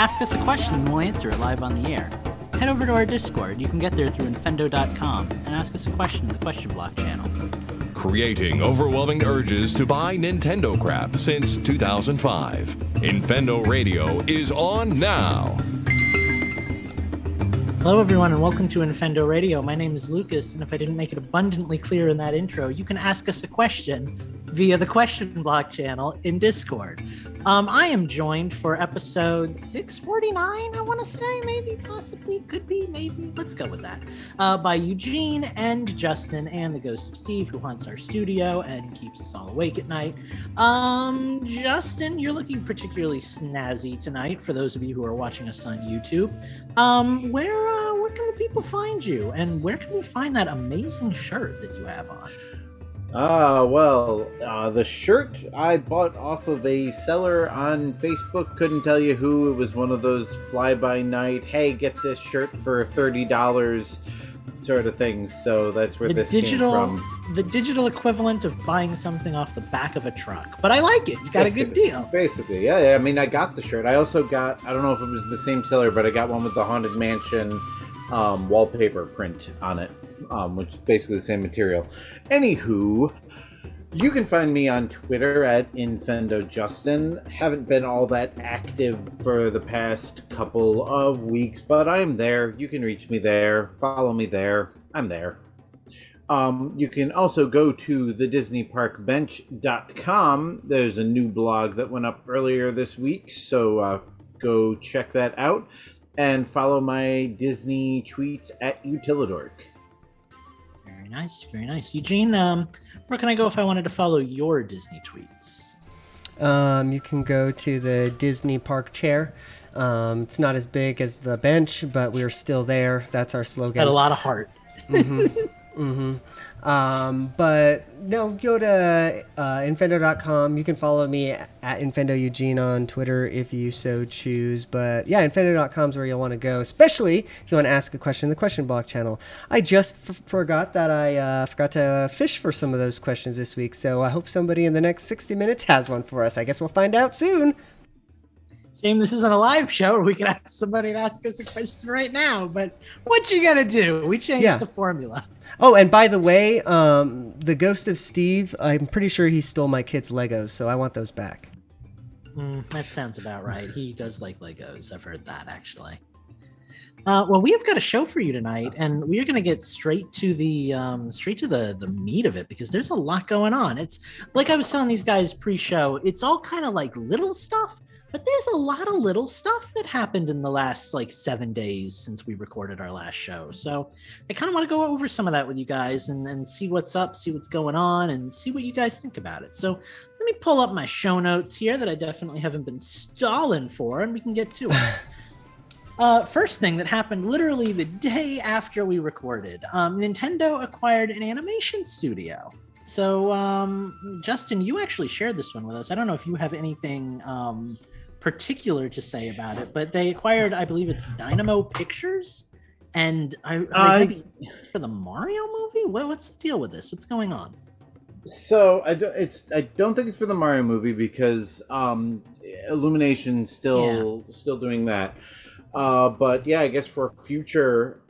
Ask us a question and we'll answer it live on the air. Head over to our Discord. You can get there through Infendo.com and ask us a question in the question block channel. Creating overwhelming urges to buy Nintendo crap since 2005. Infendo Radio is on now. Hello, everyone, and welcome to Infendo Radio. My name is Lucas, and if I didn't make it abundantly clear in that intro, you can ask us a question via the question block channel in Discord. I am joined for episode 649, I want to say, maybe, possibly, could be, maybe, let's go with that, by Eugene and Justin and the ghost of Steve, who haunts our studio and keeps us all awake at night. Justin, you're looking particularly snazzy tonight, for those of you who are watching us on YouTube. Where can the people find you, and where can we find that amazing shirt that you have on? The shirt I bought off of a seller on Facebook. Couldn't tell you who. It was one of those fly-by-night, hey, get this shirt for $30 sort of things. So that's where this came from. The digital equivalent of buying something off the back of a truck. But I like it. You got a good deal. Basically, yeah. I mean, I got the shirt. I also got, I don't know if it was the same seller, but I got one with the Haunted Mansion wallpaper print on it. Which is basically the same material. Anywho, you can find me on Twitter at InfendoJustin. Haven't been all that active for the past couple of weeks, but I'm there. You can reach me there. Follow me there. I'm there. You can also go to thedisneyparkbench.com. There's a new blog that went up earlier this week, so go check that out. And follow my Disney tweets at Utilidork. Nice, very nice. Eugene, where can I go if I wanted to follow your Disney tweets? You can go to the Disney Park Chair. It's not as big as the bench, but we're still there. That's our slogan. Got a lot of heart. But no, go to Infendo.com. You can follow me at Infendo Eugene on Twitter if you so choose. But yeah, Infendo.com is where you'll want to go, especially if you want to ask a question in the question block channel. I just forgot that I forgot to fish for some of those questions this week, so I hope somebody in the next 60 minutes has one for us. I guess we'll find out soon. Shame this isn't a live show where we can ask somebody to ask us a question right now, but what you gonna do? We changed the formula. Oh, and by the way, the ghost of Steve, I'm pretty sure he stole my kids' Legos, so I want those back. That sounds about right. He does like Legos. I've heard that, actually. Well, we have got a show for you tonight, and we are going to get straight to the meat of it, because there's a lot going on. It's like I was telling these guys pre-show, it's all kind of like little stuff, but there's a lot of little stuff that happened in the last 7 days since we recorded our last show. So I kind of want to go over some of that with you guys and see what's up, see what's going on, and see what you guys think about it. So let me pull up my show notes here that I definitely haven't been stalling for, and we can get to it. First thing that happened literally the day after we recorded, Nintendo acquired an animation studio. So, Justin, you actually shared this one with us. I don't know if you have anything particular to say about it, but they acquired, I believe it's Dynamo Pictures, and maybe for the Mario movie. What's the deal with this? What's going on? So I don't think it's for the Mario movie, because Illumination's still doing that. But yeah, I guess for future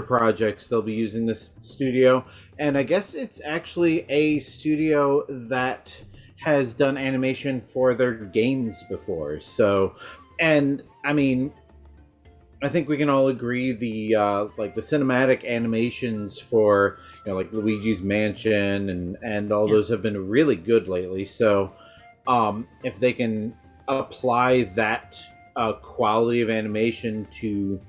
projects they'll be using this studio, and I guess it's actually a studio that has done animation for their games before. So, and I mean, I think we can all agree the cinematic animations for like Luigi's Mansion and all those have been really good lately. So, if they can apply that quality of animation to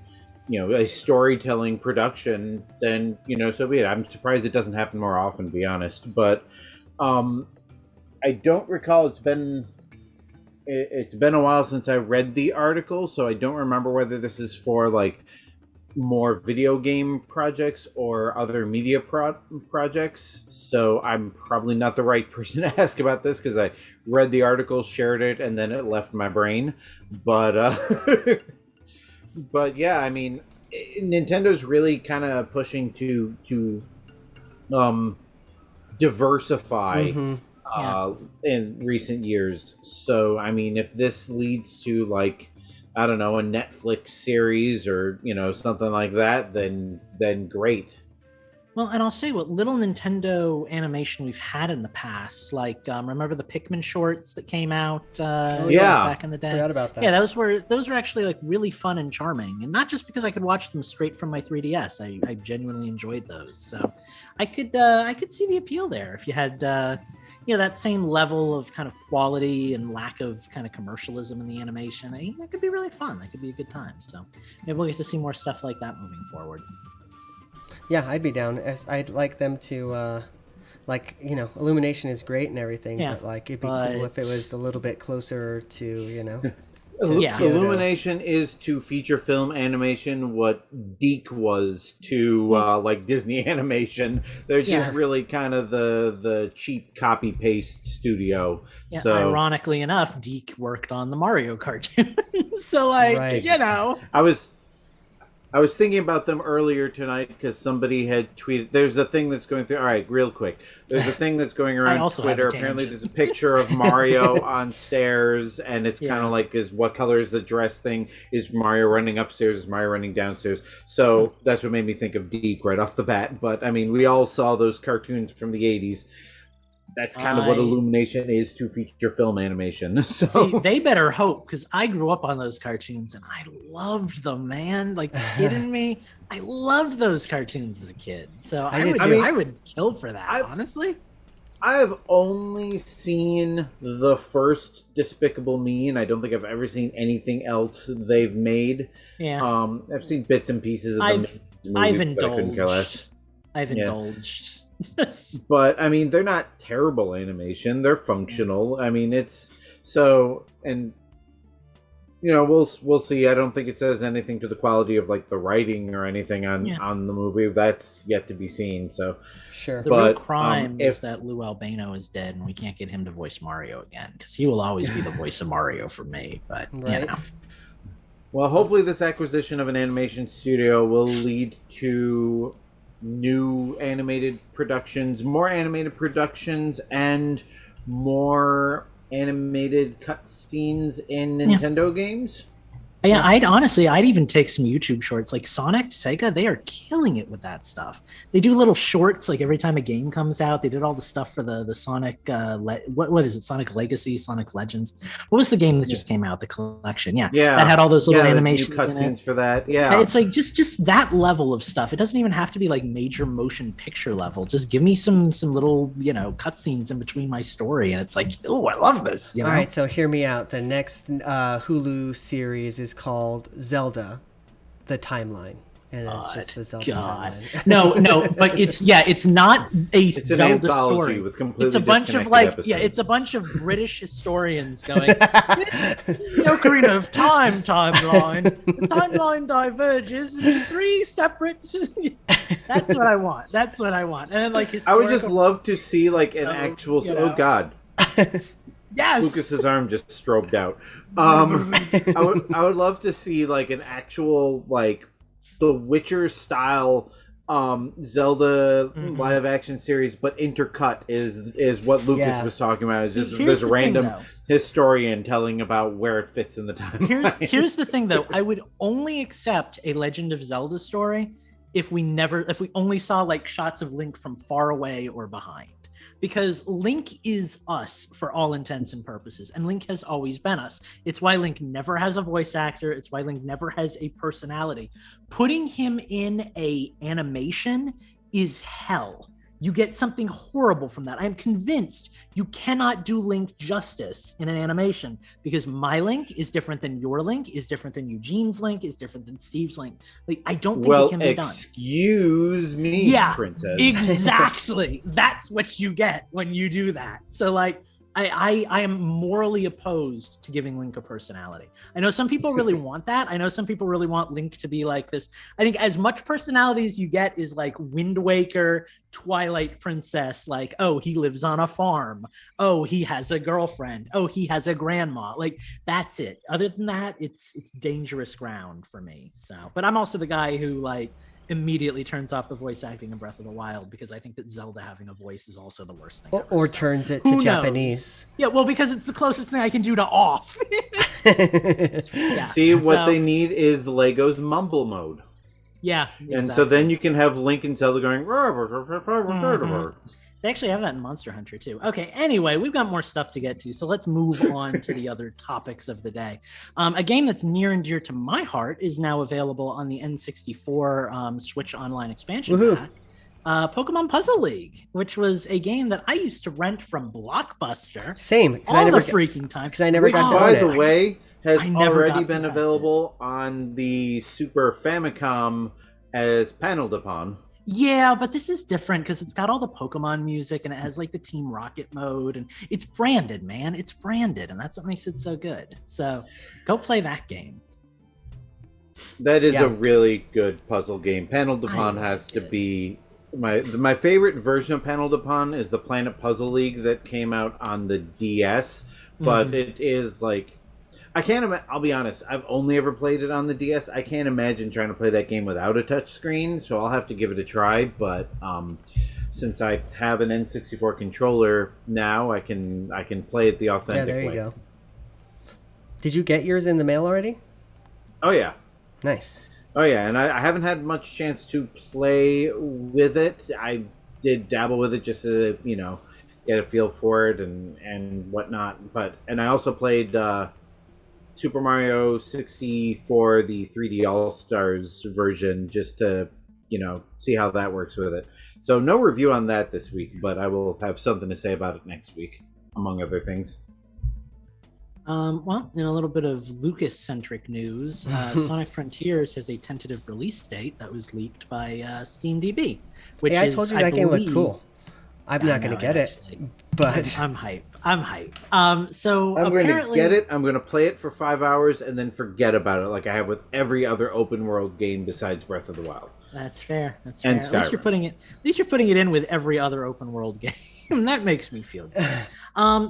a storytelling production, then so be it. I'm surprised it doesn't happen more often, to be honest. But I don't recall. It's been a while since I read the article, so I don't remember whether this is for more video game projects or other media projects. So I'm probably not the right person to ask about this, because I read the article, shared it, and then it left my brain. But but yeah, I mean, Nintendo's really kind of pushing to diversify in recent years. So I mean, if this leads to I don't know, a Netflix series or, something like that, then great. Well, and I'll say what little Nintendo animation we've had in the past, like remember the Pikmin shorts that came out back in the day? Forgot about that. Yeah, those were actually like really fun and charming, and not just because I could watch them straight from my 3DS. I genuinely enjoyed those, so I could see the appeal there if you had that same level of kind of quality and lack of kind of commercialism in the animation. I think that could be really fun. That could be a good time. So maybe we'll get to see more stuff like that moving forward. Yeah, I'd be down. I'd like them to, Illumination is great and everyething, but it'd be cool if it was a little bit closer to, Illumination is to feature film animation what Deke was to Disney animation. They're just really kind of the cheap copy paste studio. Yeah, so ironically enough, Deke worked on the Mario cartoon. So I was thinking about them earlier tonight because somebody had tweeted. There's a thing that's going through. All right, real quick. There's a thing that's going around Twitter. Apparently, there's a picture of Mario on stairs, and it's kind of like what color is the dress thing? Is Mario running upstairs? Is Mario running downstairs? So that's what made me think of Deke right off the bat. But I mean, we all saw those cartoons from the '80s. That's kind of what Illumination is to feature film animation. So see, they better hope, because I grew up on those cartoons and I loved them, man. Like, kidding me? I loved those cartoons as a kid. So I would kill for that, honestly. I have only seen the first Despicable Me, and I don't think I've ever seen anything else they've made. Yeah. I've seen bits and pieces of them. I've indulged. But I mean, they're not terrible animation. They're functional. I mean, it's so, and we'll see. I don't think it says anything to the quality of like the writing or anything on the movie. That's yet to be seen. So sure. The real crime is that Lou Albano is dead, and we can't get him to voice Mario again, because he will always be the voice of Mario for me. But Well, hopefully this acquisition of an animation studio will lead to new animated productions, more animated productions, and more animated cutscenes in Nintendo games. Yeah, I'd even take some YouTube shorts like Sonic, Sega. They are killing it with that stuff. They do little shorts like every time a game comes out. They did all the stuff for the Sonic. What is it? Sonic Legacy, Sonic Legends. What was the game that just came out? The collection. That had all those little animations, cutscenes for that. Yeah, it's like just that level of stuff. It doesn't even have to be like major motion picture level. Just give me some little cutscenes in between my story, and it's like, oh, I love this. All right, so hear me out. The next Hulu series is called Zelda, the Timeline, and it's just the Zelda timeline. No, but it's not a Zelda story. With completely it's a bunch of episodes. It's a bunch of British historians going, the Ocarina of Time timeline. The timeline diverges into 3 separate. That's what I want. And then like I would just love to see like an actual. Oh God. Yes. Lucas's arm just strobed out. I would love to see like an actual like the Witcher style Zelda live action series, but intercut is what Lucas was talking about. Is just this random historian telling about where it fits in the time. Here's the thing though. I would only accept a Legend of Zelda story if we only saw like shots of Link from far away or behind. Because Link is us for all intents and purposes, and Link has always been us. It's why Link never has a voice actor. It's why Link never has a personality. Putting him in a animation is hell. You get something horrible from that. I'm convinced you cannot do Link justice in an animation, because my Link is different than your Link, is different than Eugene's Link, is different than Steve's Link. Like, I don't think it can be done. Excuse me, princess. Exactly. That's what you get when you do that. So, like, I am morally opposed to giving Link a personality. I know some people really want that. I know some people really want Link to be like this. I think as much personality as you get is like Wind Waker, Twilight Princess, like, oh, he lives on a farm. Oh, he has a girlfriend. Oh, he has a grandma. Like, that's it. Other than that, it's dangerous ground for me. So, but I'm also the guy who like immediately turns off the voice acting in Breath of the Wild, because I think that Zelda having a voice is also the worst thing ever. Or turns it to Japanese. Yeah, well, because it's the closest thing I can do to off. Yeah. See, what they need is the Legos mumble mode. Yeah, exactly. And so then you can have Link and Zelda going. They actually have that in Monster Hunter too. Okay, anyway, we've got more stuff to get to, so let's move on to the other topics of the day. A game that's near and dear to my heart is now available on the N64 Switch Online expansion pack. Pokemon Puzzle League, which was a game that I used to rent from Blockbuster. Same. All the freaking time. Because I never got to by own it. the way, has already been invested. available on the Super Famicom as paneled upon. Yeah, but this is different because it's got all the Pokemon music and it has like the Team Rocket mode and it's branded, man. It's branded, and that's what makes it so good. So go play that game. That is a really good puzzle game. Paneled upon has to be my favorite version of Paneled upon is the Planet Puzzle League that came out on the DS, but it is like I can't. I'll be honest. I've only ever played it on the DS. I can't imagine trying to play that game without a touch screen. So I'll have to give it a try. But since I have an N64 controller now, I can play it the authentic way. Yeah, there you go. Did you get yours in the mail already? Oh yeah. Nice. Oh yeah, and I haven't had much chance to play with it. I did dabble with it just to get a feel for it and whatnot. And I also played. Super Mario 64, the 3D All-Stars version, just to, see how that works with it. So no review on that this week, but I will have something to say about it next week, among other things. Well, in a little bit of Lucas-centric news, Sonic Frontiers has a tentative release date that was leaked by SteamDB. Which I told you that game looked cool. I'm not going to get it, but I'm hype. So I'm going to get it. I'm going to play it for 5 hours and then forget about it, like I have with every other open world game besides Breath of the Wild. That's fair. That's and fair. At least you're putting it in with every other open world game. That makes me feel good.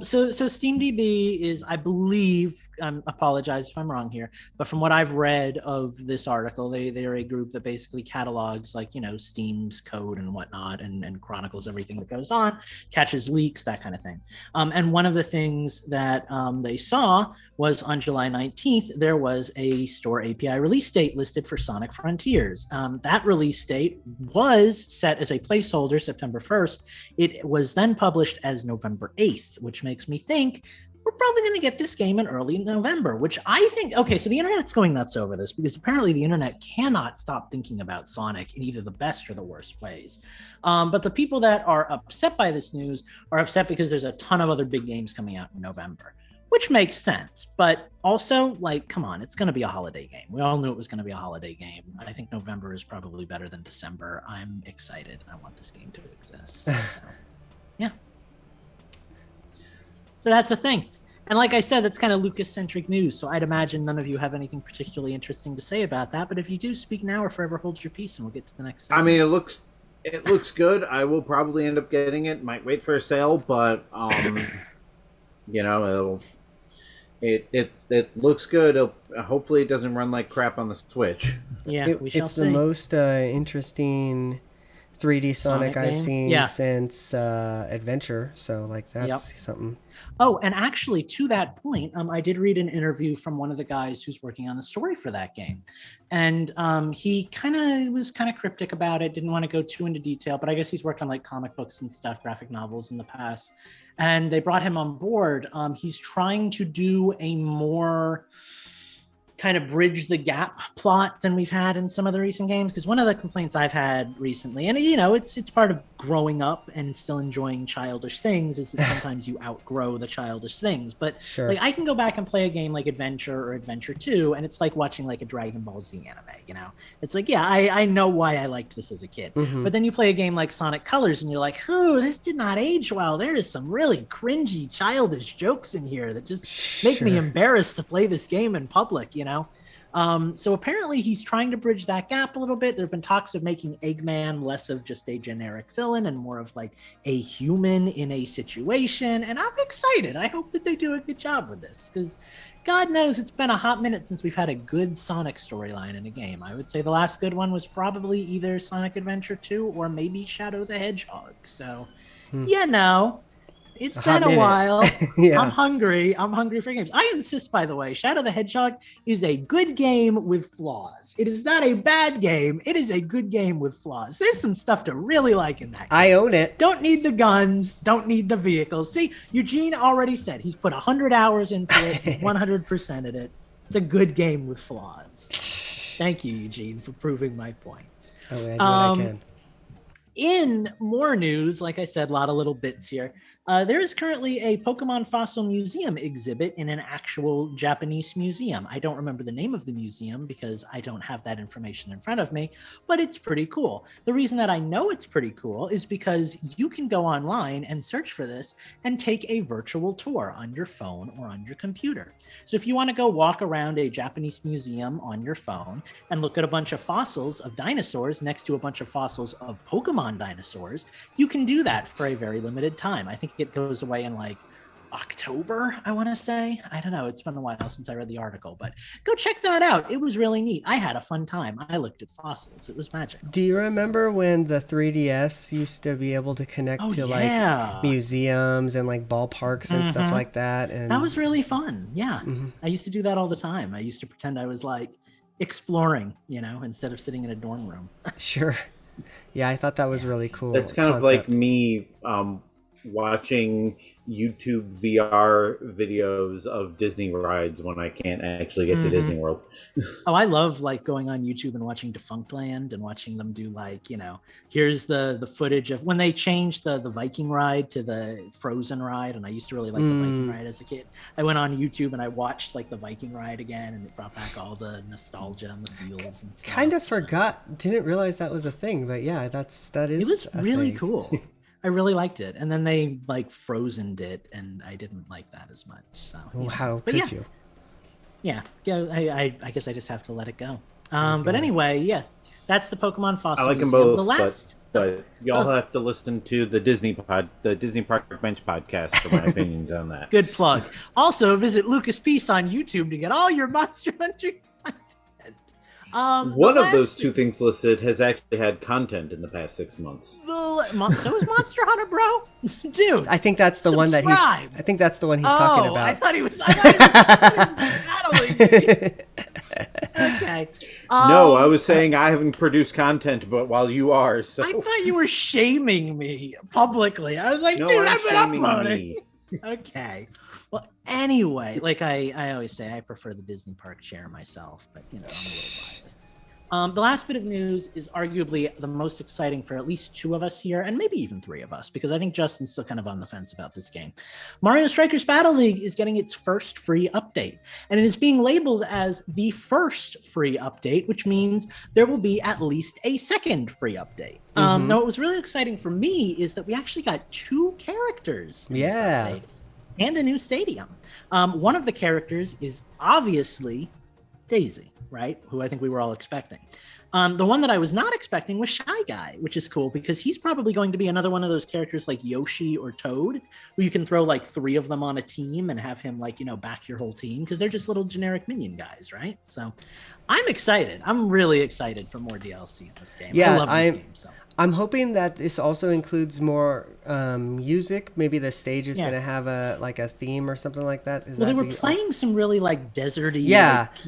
So SteamDB is, I believe, apologize if I'm wrong here, but from what I've read of this article, they are a group that basically catalogs Steam's code and whatnot and chronicles everything that goes on, catches leaks, that kind of thing. And one of the things that they saw was on July 19th, there was a store API release date listed for Sonic Frontiers. That release date was set as a placeholder, September 1st. It was then published as November 8th, which makes me think we're probably going to get this game in early November, which I think, okay, so the internet's going nuts over this because apparently the internet cannot stop thinking about Sonic in either the best or the worst ways. But the people that are upset by this news are upset because there's a ton of other big games coming out in November, which makes sense. But also, come on, it's going to be a holiday game. We all knew it was going to be a holiday game. I think November is probably better than December. I'm excited. I want this game to exist. So, yeah. So that's the thing. And like I said, that's kind of Lucas-centric news, so I'd imagine none of you have anything particularly interesting to say about that. But if you do, speak now or forever hold your peace, and we'll get to the next segment. I mean, it looks good. I will probably end up getting it. Might wait for a sale, but it looks good. Hopefully, it doesn't run like crap on the Switch. Yeah, we shall see. It's the most interesting 3D Sonic I've seen since Adventure. So that's something. Oh, and actually, to that point, I did read an interview from one of the guys who's working on the story for that game. And he was kind of cryptic about it, didn't want to go too into detail, but I guess he's worked on comic books and stuff, graphic novels in the past. And they brought him on board. He's trying to do a more kind of bridge the gap plot than we've had in some of the recent games, because one of the complaints I've had recently, and it's part of growing up and still enjoying childish things, is that sometimes you outgrow the childish things. But sure. I can go back and play a game like Adventure or Adventure 2, and it's like watching a Dragon Ball Z anime. It's I know why I liked this as a kid. But then you play a game like Sonic Colors and you're like, oh, this did not age well. There is some really cringy childish jokes in here that just make me embarrassed to play this game in public. So apparently he's trying to bridge that gap a little bit. There have been talks of making Eggman less of just a generic villain and more of a human in a situation. And I'm excited. I hope that they do a good job with this, because God knows it's been a hot minute since we've had a good Sonic storyline in a game. I would say the last good one was probably either Sonic Adventure 2 or maybe Shadow the Hedgehog. So, It's A been hot a minute. while. Yeah. I'm hungry. I'm hungry for games. I insist, by the way, Shadow the Hedgehog is a good game with flaws. It is not a bad game. It is a good game with flaws. There's some stuff to really like in that game. I own it. Don't need the guns. Don't need the vehicles. See, Eugene already said he's put 100 hours into it. 100%ed it. It's a good game with flaws. Thank you, Eugene, for proving my point. Oh, I do what I can. In more news, like I said, a lot of little bits here. There is currently a Pokemon Fossil Museum exhibit in an actual Japanese museum. I don't remember the name of the museum because I don't have that information in front of me, but it's pretty cool. The reason that I know it's pretty cool is because you can go online and search for this and take a virtual tour on your phone or on your computer. So if you want to go walk around a Japanese museum on your phone and look at a bunch of fossils of dinosaurs next to a bunch of fossils of Pokemon dinosaurs, you can do that for a very limited time. I think it goes away in like October, I want to say. I don't know. It's been a while since I read the article, but go check that out. It was really neat. I had a fun time. I looked at fossils. It was magical. Do you remember when the 3DS used to be able to connect to like museums and like ballparks and stuff like that? And that was really fun. Yeah. I used to do that all the time. I used to pretend I was like exploring, instead of sitting in a dorm room. Sure. Yeah, I thought that was really cool. That's kind of like me watching YouTube VR videos of Disney rides when I can't actually get to Disney World. Oh, I love like going on YouTube and watching Defunctland and watching them do like, here's the footage of when they changed the Viking ride to the Frozen ride. And I used to really like the Viking ride as a kid. I went on YouTube and I watched like the Viking ride again, and it brought back all the nostalgia and the feels and stuff. Kind of forgot, didn't realize that was a thing, but yeah, that is. It was really cool. I really liked it, and then they like Frozened it, and I didn't like that as much. So how could you? Yeah, I guess I just have to let it go. But anyway, yeah, that's the Pokemon Fossil. I like them Museum. both, but y'all have to listen to the Disney Park Bench podcast for my opinions on that. Good plug. Also, visit Lucas Peace on YouTube to get all your Monster Hunter content. One of those two things listed has actually had content in the past 6 months. So is Monster Hunter, bro. Dude, I think that's the one that subscribe. I think that's the one he's talking about. I thought he was battling me. Okay. No, I was saying I haven't produced content, but while you are, so I thought you were shaming me publicly. I was like, no, dude, I'm I've been shaming uploading. me. Okay. Well, anyway, like I always say, I prefer the Disney park chair myself, but I'm a little biased. The last bit of news is arguably the most exciting for at least two of us here, and maybe even three of us, because I think Justin's still kind of on the fence about this game. Mario Strikers Battle League is getting its first free update, and it is being labeled as the first free update, which means there will be at least a second free update. Now, what was really exciting for me is that we actually got two characters in this update and a new stadium. One of the characters is obviously Daisy, right? Who I think we were all expecting. The one that I was not expecting was Shy Guy, which is cool because he's probably going to be another one of those characters like Yoshi or Toad, where you can throw like three of them on a team and have him like, back your whole team because they're just little generic minion guys, right? So I'm excited. I'm really excited for more DLC in this game. Yeah, I love this game. So I'm hoping that this also includes more music. Maybe the stage is going to have a theme or something like that. They were playing some really like deserty,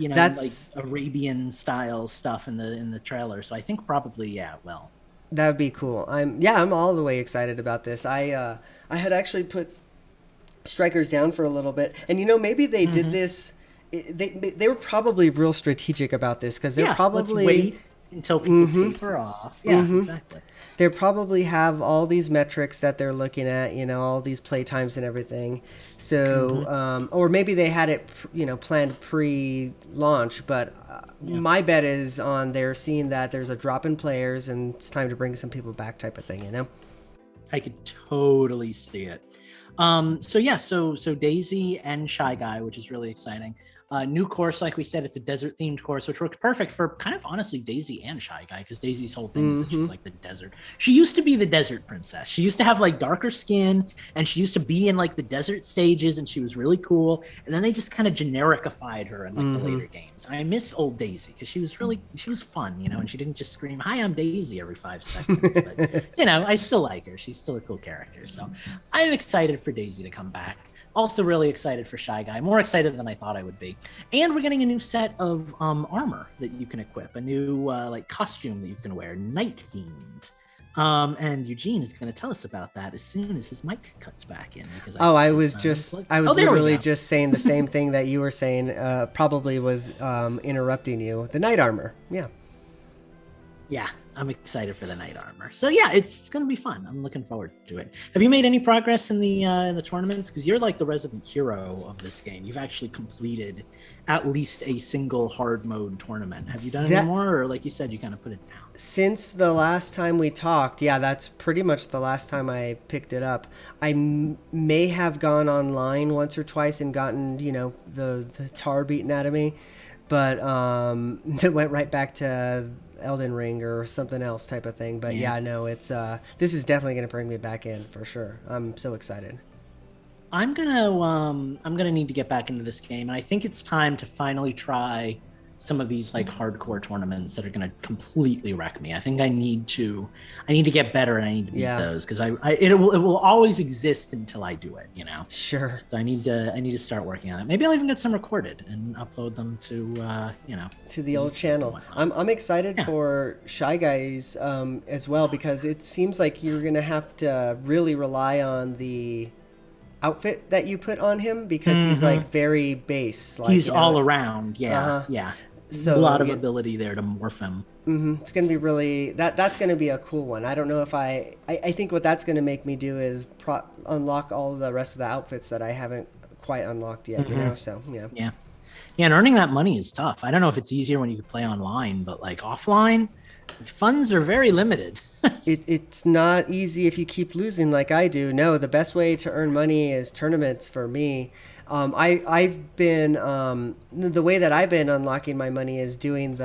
that's like Arabian style stuff in the trailer. So I think probably that would be cool. I'm all the way excited about this. I had actually put Strikers down for a little bit, and maybe they did this. They were probably real strategic about this because they're probably let's wait until people taper off. Yeah, exactly. They probably have all these metrics that they're looking at, all these play times and everything. So, or maybe they had it, planned pre-launch. But my bet is on they're seeing that there's a drop in players and it's time to bring some people back, type of thing. I could totally see it. So Daisy and Shy Guy, which is really exciting. New course, like we said, it's a desert-themed course, which works perfect for kind of honestly Daisy and Shy Guy, because Daisy's whole thing is that she's like the desert. She used to be the desert princess. She used to have like darker skin, and she used to be in like the desert stages, and she was really cool. And then they just kind of genericified her in like the later games. And I miss old Daisy because she was fun, and she didn't just scream, "Hi, I'm Daisy" every 5 seconds. But I still like her. She's still a cool character. So I'm excited for for Daisy to come back. Also really excited for Shy Guy. More excited than I thought I would be. And we're getting a new set of armor that you can equip, a new like costume that you can wear, night themed. And Eugene is going to tell us about that as soon as his mic cuts back in. Because I was literally just saying the same thing that you were saying. Probably was interrupting you. The night armor, yeah. I'm excited for the night armor. So yeah, it's going to be fun. I'm looking forward to it. Have you made any progress in the tournaments? Because you're like the resident hero of this game. You've actually completed at least a single hard mode tournament. Have you done any more, or like you said, you kind of put it down? Since the last time we talked, yeah, that's pretty much the last time I picked it up. I may have gone online once or twice and gotten, the tar beaten out of me, but it went right back to Elden Ring or something else type of thing. But yeah, no, it's this is definitely going to bring me back in for sure. I'm so excited. I'm gonna need to get back into this game, and I think it's time to finally try some of these like hardcore tournaments that are gonna completely wreck me. I think I need to get better, and I need to beat those, because it will always exist until I do it. Sure. So I need to start working on it. Maybe I'll even get some recorded and upload them to to the old channel. I'm excited for Shy Guys as well, because it seems like you're gonna have to really rely on the outfit that you put on him, because he's like very base. Like, he's all around. Yeah. So a lot of ability there to morph him. It's going to be really that's going to be a cool one. I don't know if I think what that's going to make me do is unlock all the rest of the outfits that I haven't quite unlocked yet. So yeah. And earning that money is tough. I don't know if it's easier when you can play online, but like offline, funds are very limited. It's not easy if you keep losing like I do. No, the best way to earn money is tournaments for me. I've been the way that I've been unlocking my money is doing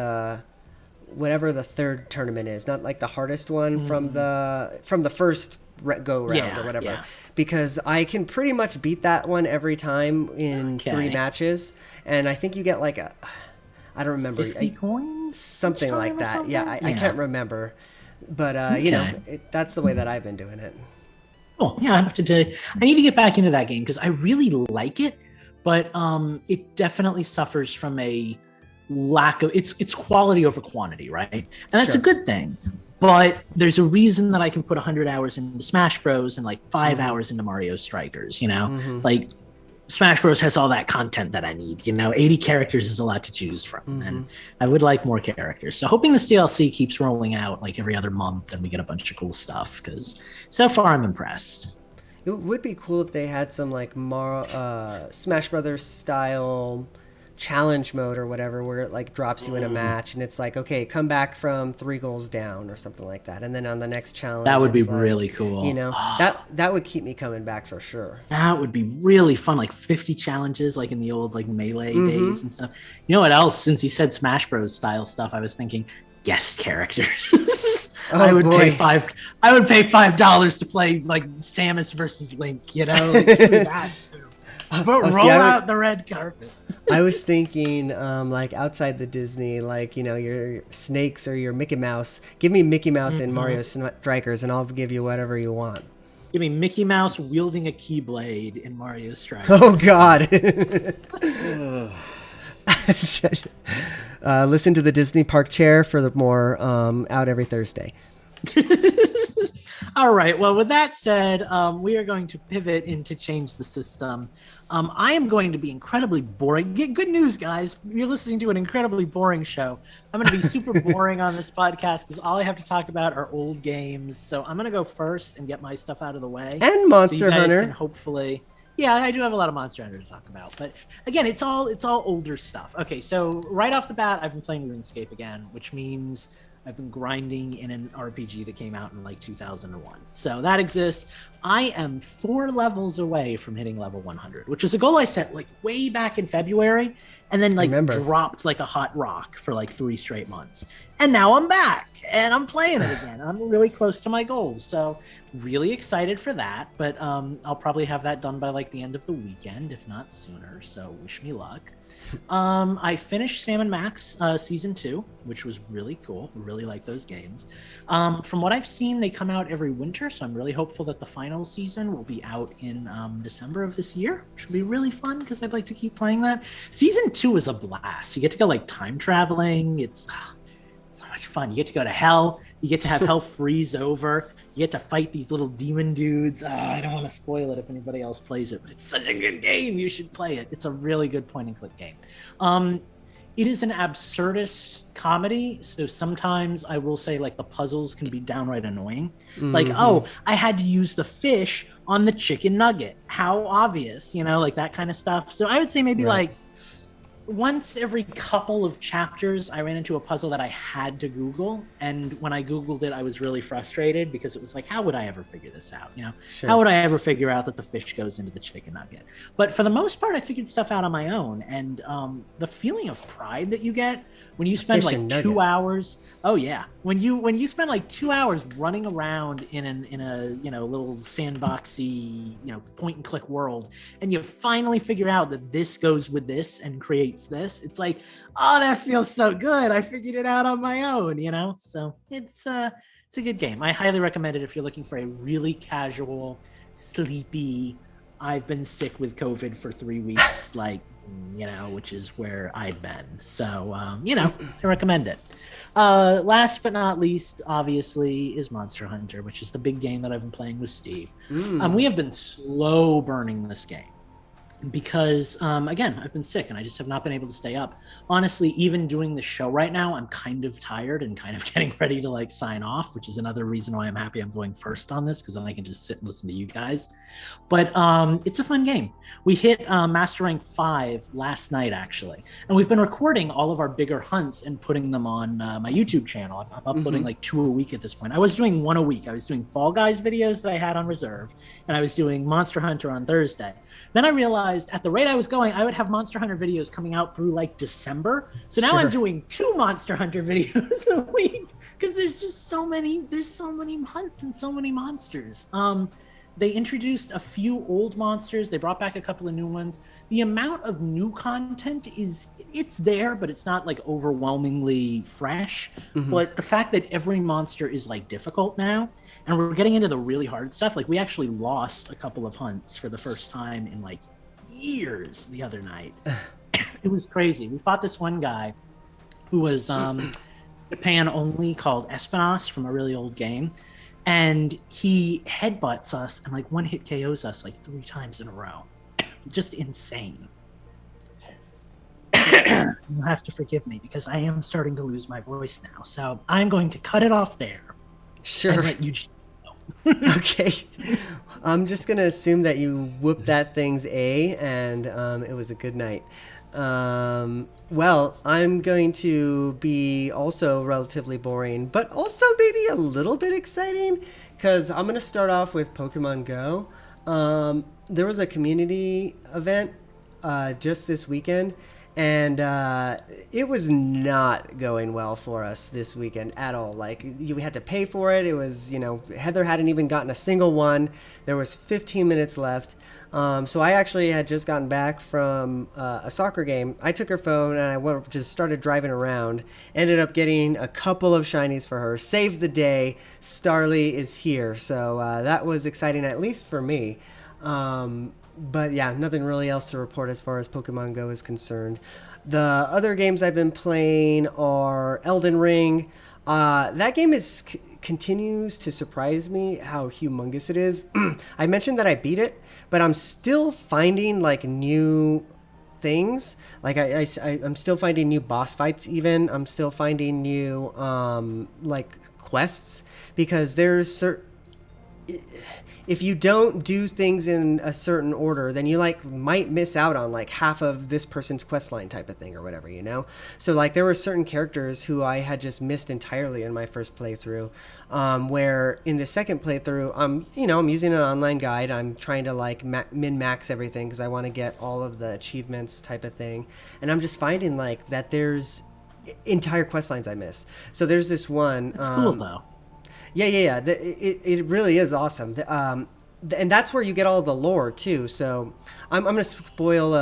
whatever the third tournament is, not like the hardest one from the first go round or whatever, because I can pretty much beat that one every time in 3 matches, and I think you get like I don't remember, 50 coins, something like that. Something? I can't remember, but that's the way that I've been doing it. Cool. Yeah, I need to get back into that game because I really like it, but it definitely suffers from a lack of it's quality over quantity, right? And that's a good thing. But there's a reason that I can put 100 hours into Smash Bros. And like 5 hours into Mario Strikers, like Smash Bros. Has all that content that I need, 80 characters is a lot to choose from, and I would like more characters. So hoping this DLC keeps rolling out like every other month and we get a bunch of cool stuff, because so far I'm impressed. It would be cool if they had some like Smash Brothers style challenge mode or whatever, where it like drops you in a match and it's like, okay, come back from 3 goals down or something like that, and then on the next challenge that would be like, really cool. That would keep me coming back for sure. That would be really fun, like 50 challenges like in the old like Melee days and stuff. You know what else, since you said Smash Bros style stuff, I was thinking guest characters. I would pay $5 to play like Samus versus Link, like, that too. But roll out the red carpet. I was thinking like outside the Disney, like, your Snakes or your Mickey Mouse. Give me Mickey Mouse and Mario Strikers and I'll give you whatever you want. Give me Mickey Mouse wielding a Keyblade in Mario Strikers. Oh, God. Listen to the Disney Park Chair for the more out every Thursday. All right. Well, with that said, we are going to pivot into Change the System. I am going to be incredibly boring. Good news, guys. You're listening to an incredibly boring show. I'm going to be super boring on this podcast because all I have to talk about are old games. So I'm going to go first and get my stuff out of the way. And Monster Hunter. Can hopefully... Yeah, I do have a lot of Monster Hunter to talk about, but again, it's all older stuff. Okay, so right off the bat, I've been playing RuneScape again, which means I've been grinding in an RPG that came out in like 2001. So that exists. I am 4 levels away from hitting level 100, which is a goal I set like way back in February, and then like dropped like a hot rock for like 3 straight months. And now I'm back and I'm playing it again. I'm really close to my goals. So really excited for that, but I'll probably have that done by like the end of the weekend, if not sooner. So wish me luck. I finished Sam and Max season 2, which was really cool. Really like those games. From what I've seen, they come out every winter, so I'm really hopeful that the final season will be out in December of this year, which will be really fun because I'd like to keep playing that. Season 2 is a blast. You get to go like time traveling. It's so much fun. You get to go to hell. You get to have hell freeze over. You get to fight these little demon dudes. I don't want to spoil it if anybody else plays it, but it's such a good game. You should play it. It's a really good point and click game. It is an absurdist comedy, so sometimes I will say like the puzzles can be downright annoying. Like, oh, I had to use the fish on the chicken nugget. How obvious, like that kind of stuff. So I would say maybe like once every couple of chapters, I ran into a puzzle that I had to Google. And when I Googled it, I was really frustrated because it was like, how would I ever figure this out? Sure. How would I ever figure out that the fish goes into the chicken nugget? But for the most part, I figured stuff out on my own. And the feeling of pride that you get when you spend like 2 hours. Oh yeah. When you spend like 2 hours running around in a little sandboxy, point and click world, and you finally figure out that this goes with this and creates this, it's like, oh, that feels so good. I figured it out on my own, So it's a good game. I highly recommend it if you're looking for a really casual, sleepy, I've been sick with COVID for 3 weeks, which is where I'd been. So, I recommend it. Last but not least, obviously, is Monster Hunter, which is the big game that I've been playing with Steve. We have been slow burning this game because, again, I've been sick and I just have not been able to stay up. Honestly, even doing the show right now, I'm kind of tired and kind of getting ready to sign off, which is another reason why I'm happy I'm going first on this, because then I can just sit and listen to you guys. But it's a fun game. We hit Master Rank 5 last night, actually. And we've been recording all of our bigger hunts and putting them on my YouTube channel. I'm uploading 2 a week at this point. I was doing 1 a week. I was doing Fall Guys videos that I had on reserve, and I was doing Monster Hunter on Thursday. Then I realized at the rate I was going, I would have Monster Hunter videos coming out through December. So now I'm doing 2 Monster Hunter videos a week because there's so many hunts and so many monsters. They introduced a few old monsters. They brought back a couple of new ones. The amount of new content it's there, but it's not overwhelmingly fresh. But the fact that every monster is difficult now, and we're getting into the really hard stuff. We actually lost a couple of hunts for the first time in years the other night. It was crazy. We fought this one guy who was Japan only, called Espinas, from a really old game. And he headbutts us and one hit KOs us 3 times in a row. Just insane. You'll have to forgive me because I am starting to lose my voice now. So I'm going to cut it off there. Sure. And let you Okay. I'm just going to assume that you whooped that thing's A and it was a good night. Well, I'm going to be also relatively boring, but also maybe a little bit exciting because I'm going to start off with Pokemon Go. There was a community event just this weekend, and it was not going well for us this weekend at all. We had to pay for it. It was, Heather hadn't even gotten a single one. There was 15 minutes left. So I actually had just gotten back from a soccer game. I took her phone and I just started driving around. Ended up getting a couple of shinies for her. Saved the day. Starly is here. So that was exciting, at least for me. But yeah, nothing really else to report as far as Pokemon Go is concerned. The other games I've been playing are Elden Ring. That game continues to surprise me how humongous it is. I mentioned that I beat it, but I'm still finding new things. I'm still finding new boss fights. Even I'm still finding new quests, because there's if you don't do things in a certain order, then you might miss out on half of this person's quest line type of thing or whatever, So there were certain characters who I had just missed entirely in my first playthrough, where in the second playthrough, I'm using an online guide. I'm trying to min-max everything because I want to get all of the achievements type of thing. And I'm just finding that there's entire quest lines I miss. So there's this one. It's cool though. Yeah. It really is awesome. And that's where you get all the lore too. So I'm going to spoil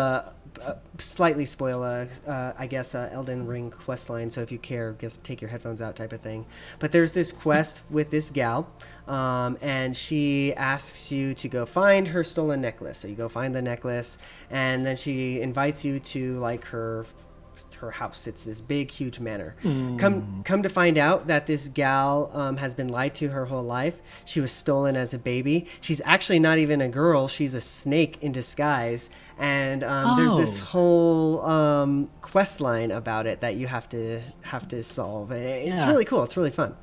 slightly spoil I guess Elden Ring quest line, so if you care, just take your headphones out type of thing. But there's this quest with this gal, and she asks you to go find her stolen necklace. So you go find the necklace, and then she invites you to like her house. It's this big, huge manor. Come to find out that this gal has been lied to her whole life. She was stolen as a baby. She's actually not even a girl. She's a snake in disguise. And there's this whole quest line about it that you have to solve. And it's really cool. It's really fun.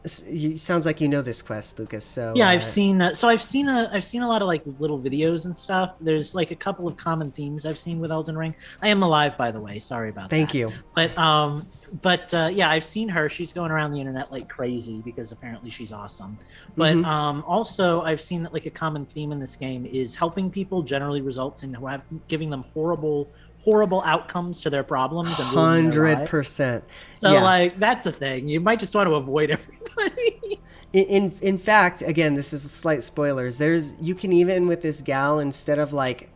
Sounds like you know this quest, Lucas. So yeah, I've seen that. So I've seen a lot of like little videos and stuff. There's like a couple of common themes I've seen with Elden Ring. I am alive, by the way. Sorry about that. Thank you. But yeah, I've seen her. She's going around the internet like crazy because apparently she's awesome. But also I've seen that like a common theme in this game is helping people generally results in giving them horrible outcomes to their problems. 100%. So like that's a thing. You might just want to avoid everybody. In fact, again, this is slight spoilers. You can even with this gal, instead of like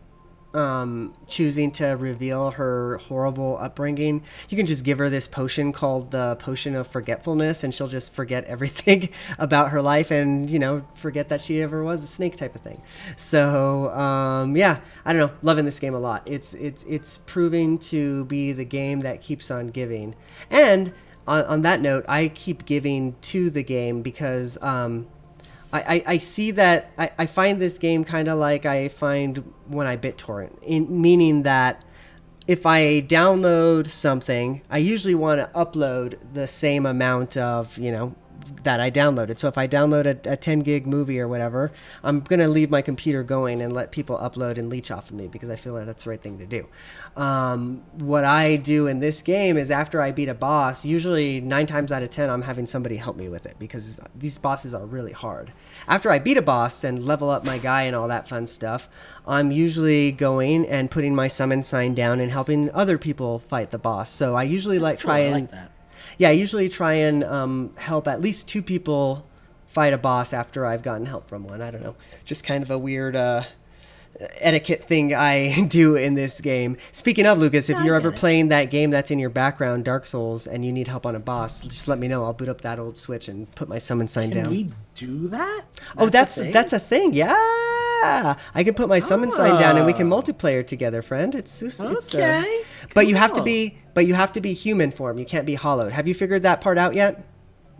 choosing to reveal her horrible upbringing, you can just give her this potion called the Potion of Forgetfulness, and she'll just forget everything about her life and, forget that she ever was a snake type of thing. So, yeah, I don't know, loving this game a lot. It's proving to be the game that keeps on giving. And on that note, I keep giving to the game because I see that I find this game kind of like I find when I BitTorrent, meaning that if I download something, I usually want to upload the same amount of, that I downloaded. So if I download a 10 gig movie or whatever, I'm going to leave my computer going and let people upload and leech off of me because I feel like that's the right thing to do. What I do in this game is after I beat a boss, usually 9 times out of 10, I'm having somebody help me with it because these bosses are really hard. After I beat a boss and level up my guy and all that fun stuff, I'm usually going and putting my summon sign down and helping other people fight the boss. So I usually try and help at least 2 people fight a boss after I've gotten help from one. I don't know. Just kind of a weird etiquette thing I do in this game. Speaking of, Lucas, if you're ever playing that game that's in your background, Dark Souls, and you need help on a boss, just let me know. I'll boot up that old Switch and put my summon sign down. Can we do that? That's a thing. Yeah. I can put my summon sign down and we can multiplayer together, friend. It's okay. But you have to be human form. You can't be hollowed. Have you figured that part out yet?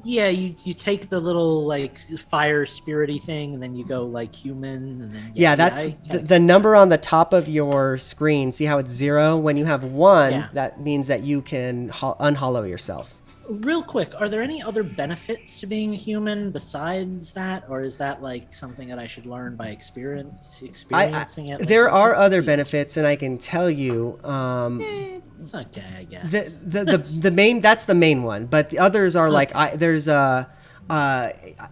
Yeah, you take the little like fire spirity thing, and then you go like human, and then that's the number on the top of your screen. See how it's 0? When you have 1, that means that you can unhollow yourself. Real quick, are there any other benefits to being a human besides that, or is that like something that I should learn by experiencing it? There are other benefits, and I can tell you. It's okay, I guess. The main, that's the main one, but the others are there's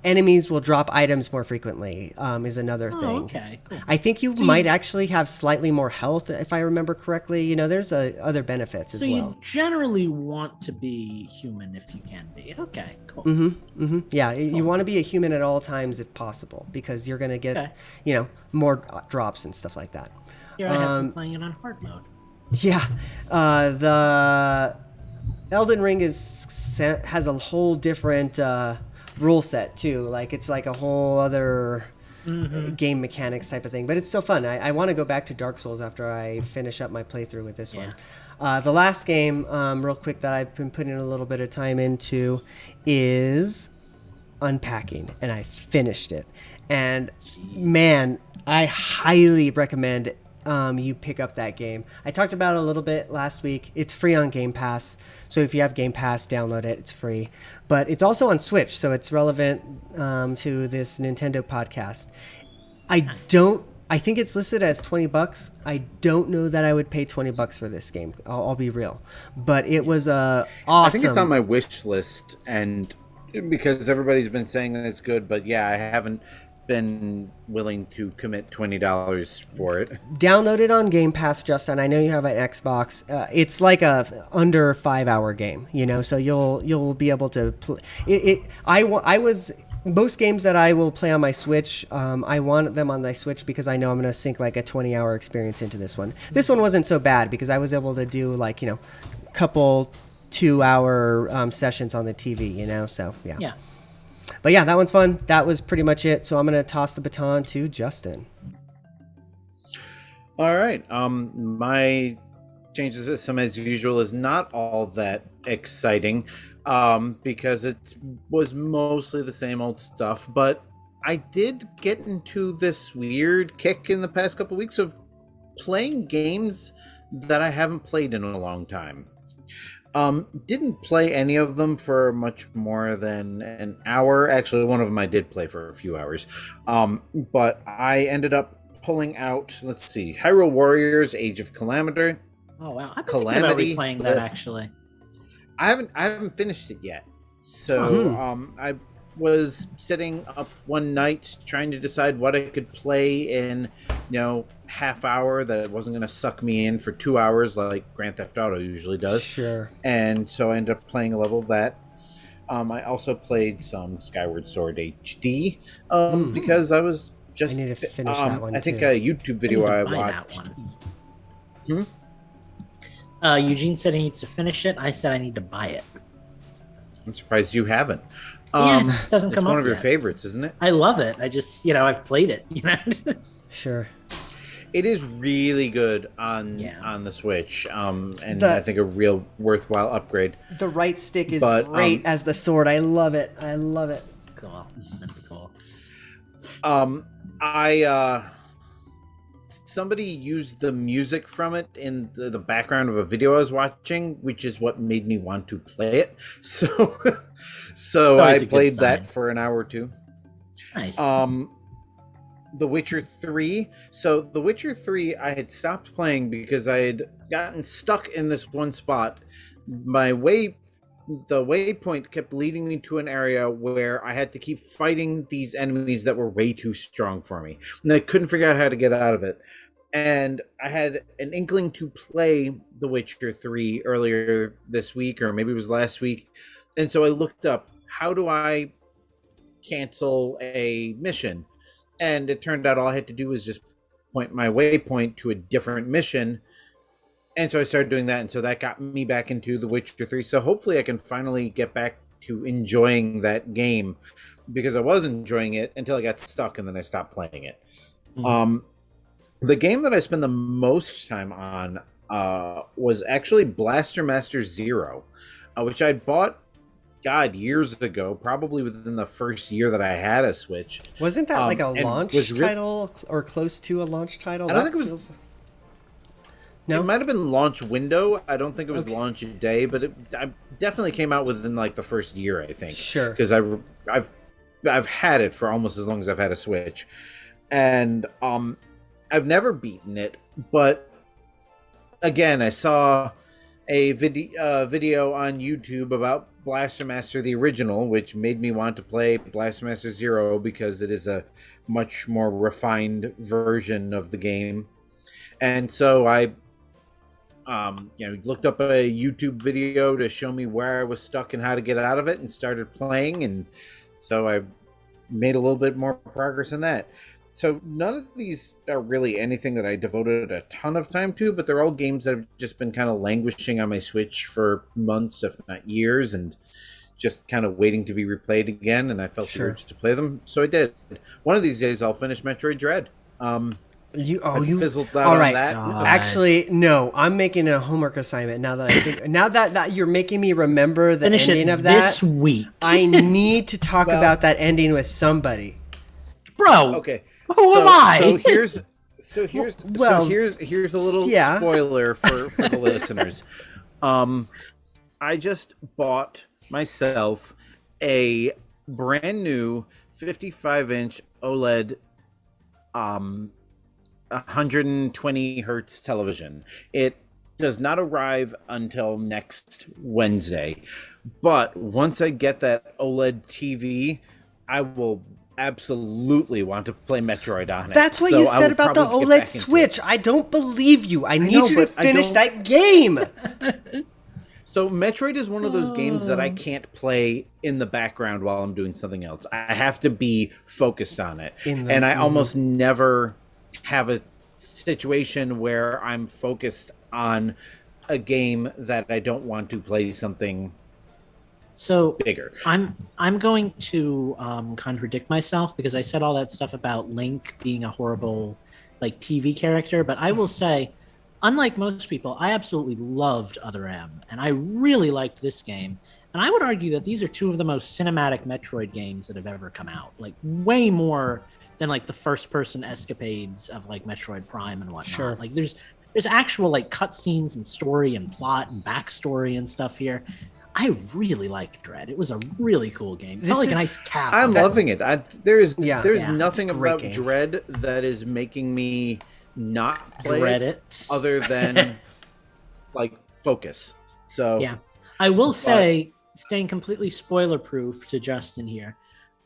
enemies will drop items more frequently. Is another thing. Okay, cool. I think you might actually have slightly more health if I remember correctly. There's other benefits as well. So you generally want to be human if you can be. Okay, cool. Yeah, you want to be a human at all times if possible because you're gonna get more drops and stuff like that. Here I have been playing it on hard mode. Yeah, the Elden Ring has a whole different rule set too. Like it's like a whole other game mechanics type of thing, but it's still fun. I want to go back to Dark Souls after I finish up my playthrough with this one. The last game, real quick, that I've been putting a little bit of time into is Unpacking, and I finished it. And man, I highly recommend you pick up that game. I talked about it a little bit last week. It's free on Game Pass. So if you have Game Pass, download it. It's free. But it's also on Switch, so it's relevant to this Nintendo podcast. I think it's listed as $20. I don't know that I would pay $20 for this game. I'll be real. But it was awesome. I think it's on my wish list, and because everybody's been saying that it's good, but yeah, I haven't been willing to commit $20 for it. Download it on Game Pass, Justin. I know you have an Xbox. It's like a under 5-hour game, so you'll be able to play it. I was most games that I will play on my Switch, I want them on my Switch because I know I'm going to sink like a 20-hour experience into this one. This one wasn't so bad because I was able to do like, a couple 2-hour sessions on the TV, so yeah. Yeah. But yeah, that one's fun. That was pretty much it. So I'm going to toss the baton to Justin. All right. My change of system, as usual, is not all that exciting because it was mostly the same old stuff. But I did get into this weird kick in the past couple of weeks of playing games that I haven't played in a long time. Didn't play any of them for much more than an hour. Actually, one of them I did play for a few hours. But I ended up pulling out, let's see, Hyrule Warriors: Age of Calamity. Oh wow, I've been thinking about replaying that actually. I haven't finished it yet. So I was sitting up one night trying to decide what I could play in, half hour that wasn't going to suck me in for 2 hours like Grand Theft Auto usually does. Sure. And so I ended up playing a level of that. I also played some Skyward Sword HD because I was just. I need to finish that one. I think a YouTube video I watched. Eugene said he needs to finish it. I said I need to buy it. I'm surprised you haven't. Yeah, it just doesn't come up. It's one of your yet. favorites, isn't it? I love it. I just, I've played it. Sure. It is really good on the Switch, and I think a real worthwhile upgrade. The right stick is great as the sword. I love it. I love it. Cool. That's cool. Somebody used the music from it in the background of a video I was watching, which is what made me want to play it. So I played that for an hour or two. Nice. The Witcher 3. So The Witcher 3 I had stopped playing because I had gotten stuck in this one spot. The waypoint kept leading me to an area where I had to keep fighting these enemies that were way too strong for me. And I couldn't figure out how to get out of it. And I had an inkling to play The Witcher 3 earlier this week, or maybe it was last week. And so I looked up, how do I cancel a mission? And it turned out all I had to do was just point my waypoint to a different mission. And so I started doing that, and so that got me back into The Witcher 3. So hopefully I can finally get back to enjoying that game, because I was enjoying it until I got stuck, and then I stopped playing it. Mm-hmm. The game that I spent the most time on was actually Blaster Master Zero, which I bought, years ago, probably within the first year that I had a Switch. Wasn't that like a launch title or close to a launch title? I don't think it was... No, it might have been launch window. I don't think it was launch day, but I definitely came out within like the first year, I think. Sure. Because I've had it for almost as long as I've had a Switch, and I've never beaten it. But again, I saw a video on YouTube about Blaster Master the original, which made me want to play Blaster Master Zero because it is a much more refined version of the game. And so I looked up a YouTube video to show me where I was stuck and how to get out of it, and started playing. And so I made a little bit more progress in that. So none of these are really anything that I devoted a ton of time to, but they're all games that have just been kind of languishing on my Switch for months, if not years, and just kind of waiting to be replayed again. And I felt the urge to play them, so I did. One of these days I'll finish Metroid Dread. You fizzled that on that. Actually, no. I'm making a homework assignment now that I think. Now that you're making me remember the ending of that this week. I need to talk about that ending with somebody, bro. Okay, who am I? So here's a little spoiler for the listeners. I just bought myself a brand new 55-inch OLED 120 hertz television. It does not arrive until next Wednesday, but once I get that OLED TV, I will absolutely want to play Metroid on it. That's what you said about the OLED Switch. I don't believe you. I need you to finish that game. So Metroid is one of those games that I can't play in the background while I'm doing something else. I have to be focused on it. And I almost never have a situation where I'm focused on a game that I don't want to play something bigger. I'm going to contradict myself because I said all that stuff about Link being a horrible like TV character, but I will say, unlike most people, I absolutely loved Other M, and I really liked this game. And I would argue that these are two of the most cinematic Metroid games that have ever come out. Like way more than like the first-person escapades of like Metroid Prime and whatnot. Sure. Like there's actual like cutscenes and story and plot and backstory and stuff here. I really liked Dread. It was a really cool game. It felt like a nice cap. I'm loving it. There's nothing about game. Dread that is making me not play Dread it other than like focus. So yeah, I will say, staying completely spoiler proof to Justin here.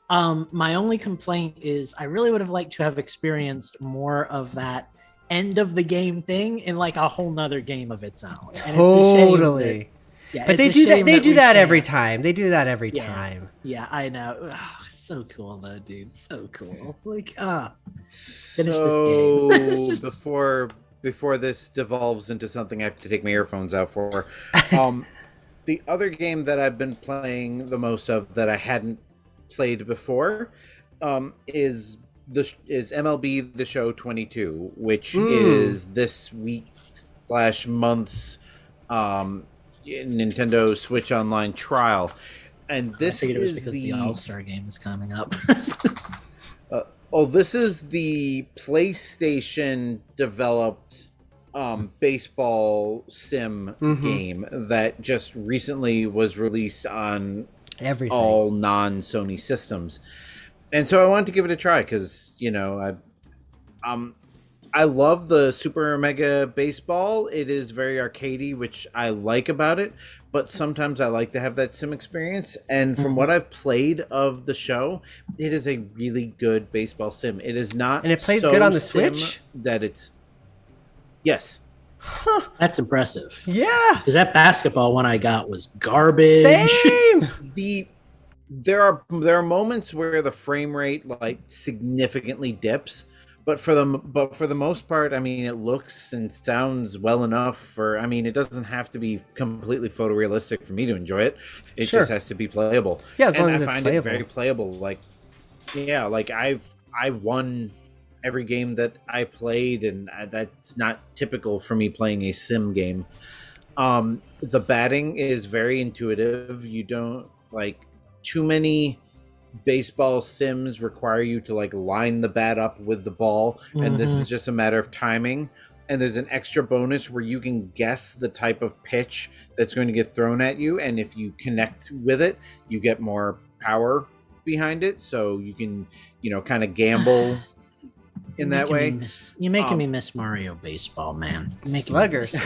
My only complaint is I really would have liked to have experienced more of that end of the game thing in like a whole nother game of its own. And Totally. Yeah, but they do that. They do that every time. They do that every time. Yeah, I know. Oh, so cool though, dude. So cool. Like, finish so this game. before this devolves into something I have to take my earphones out for. The other game that I've been playing the most of that I hadn't played before is MLB The Show 22, which is this week / month's Nintendo Switch Online trial, and this is because the All-Star game is coming up. This is the PlayStation developed baseball sim game that just recently was released on all non-Sony systems, and so I wanted to give it a try because I love the Super Mega Baseball. It is very arcadey, which I like about it, but sometimes I like to have that sim experience. And from what I've played of the show, it is a really good baseball sim. It is not, and it plays good on the Switch. That it's yes, that's impressive. Yeah, because that basketball one I got was garbage. Same. There are moments where the frame rate like significantly dips. But for the most part, I mean, it looks and sounds well enough for. I mean, it doesn't have to be completely photorealistic for me to enjoy it. It just has to be playable. Yeah, as long as I it's find playable. it very playable. Like, yeah, like I won every game that I played, and that's not typical for me playing a sim game. The batting is very intuitive. You don't like too many. Baseball sims require you to like line the bat up with the ball, and this is just a matter of timing. And there's an extra bonus where you can guess the type of pitch that's going to get thrown at you, and if you connect with it, you get more power behind it, so you can kind of gamble in that way. You're making me miss Mario Baseball, man. Sluggers.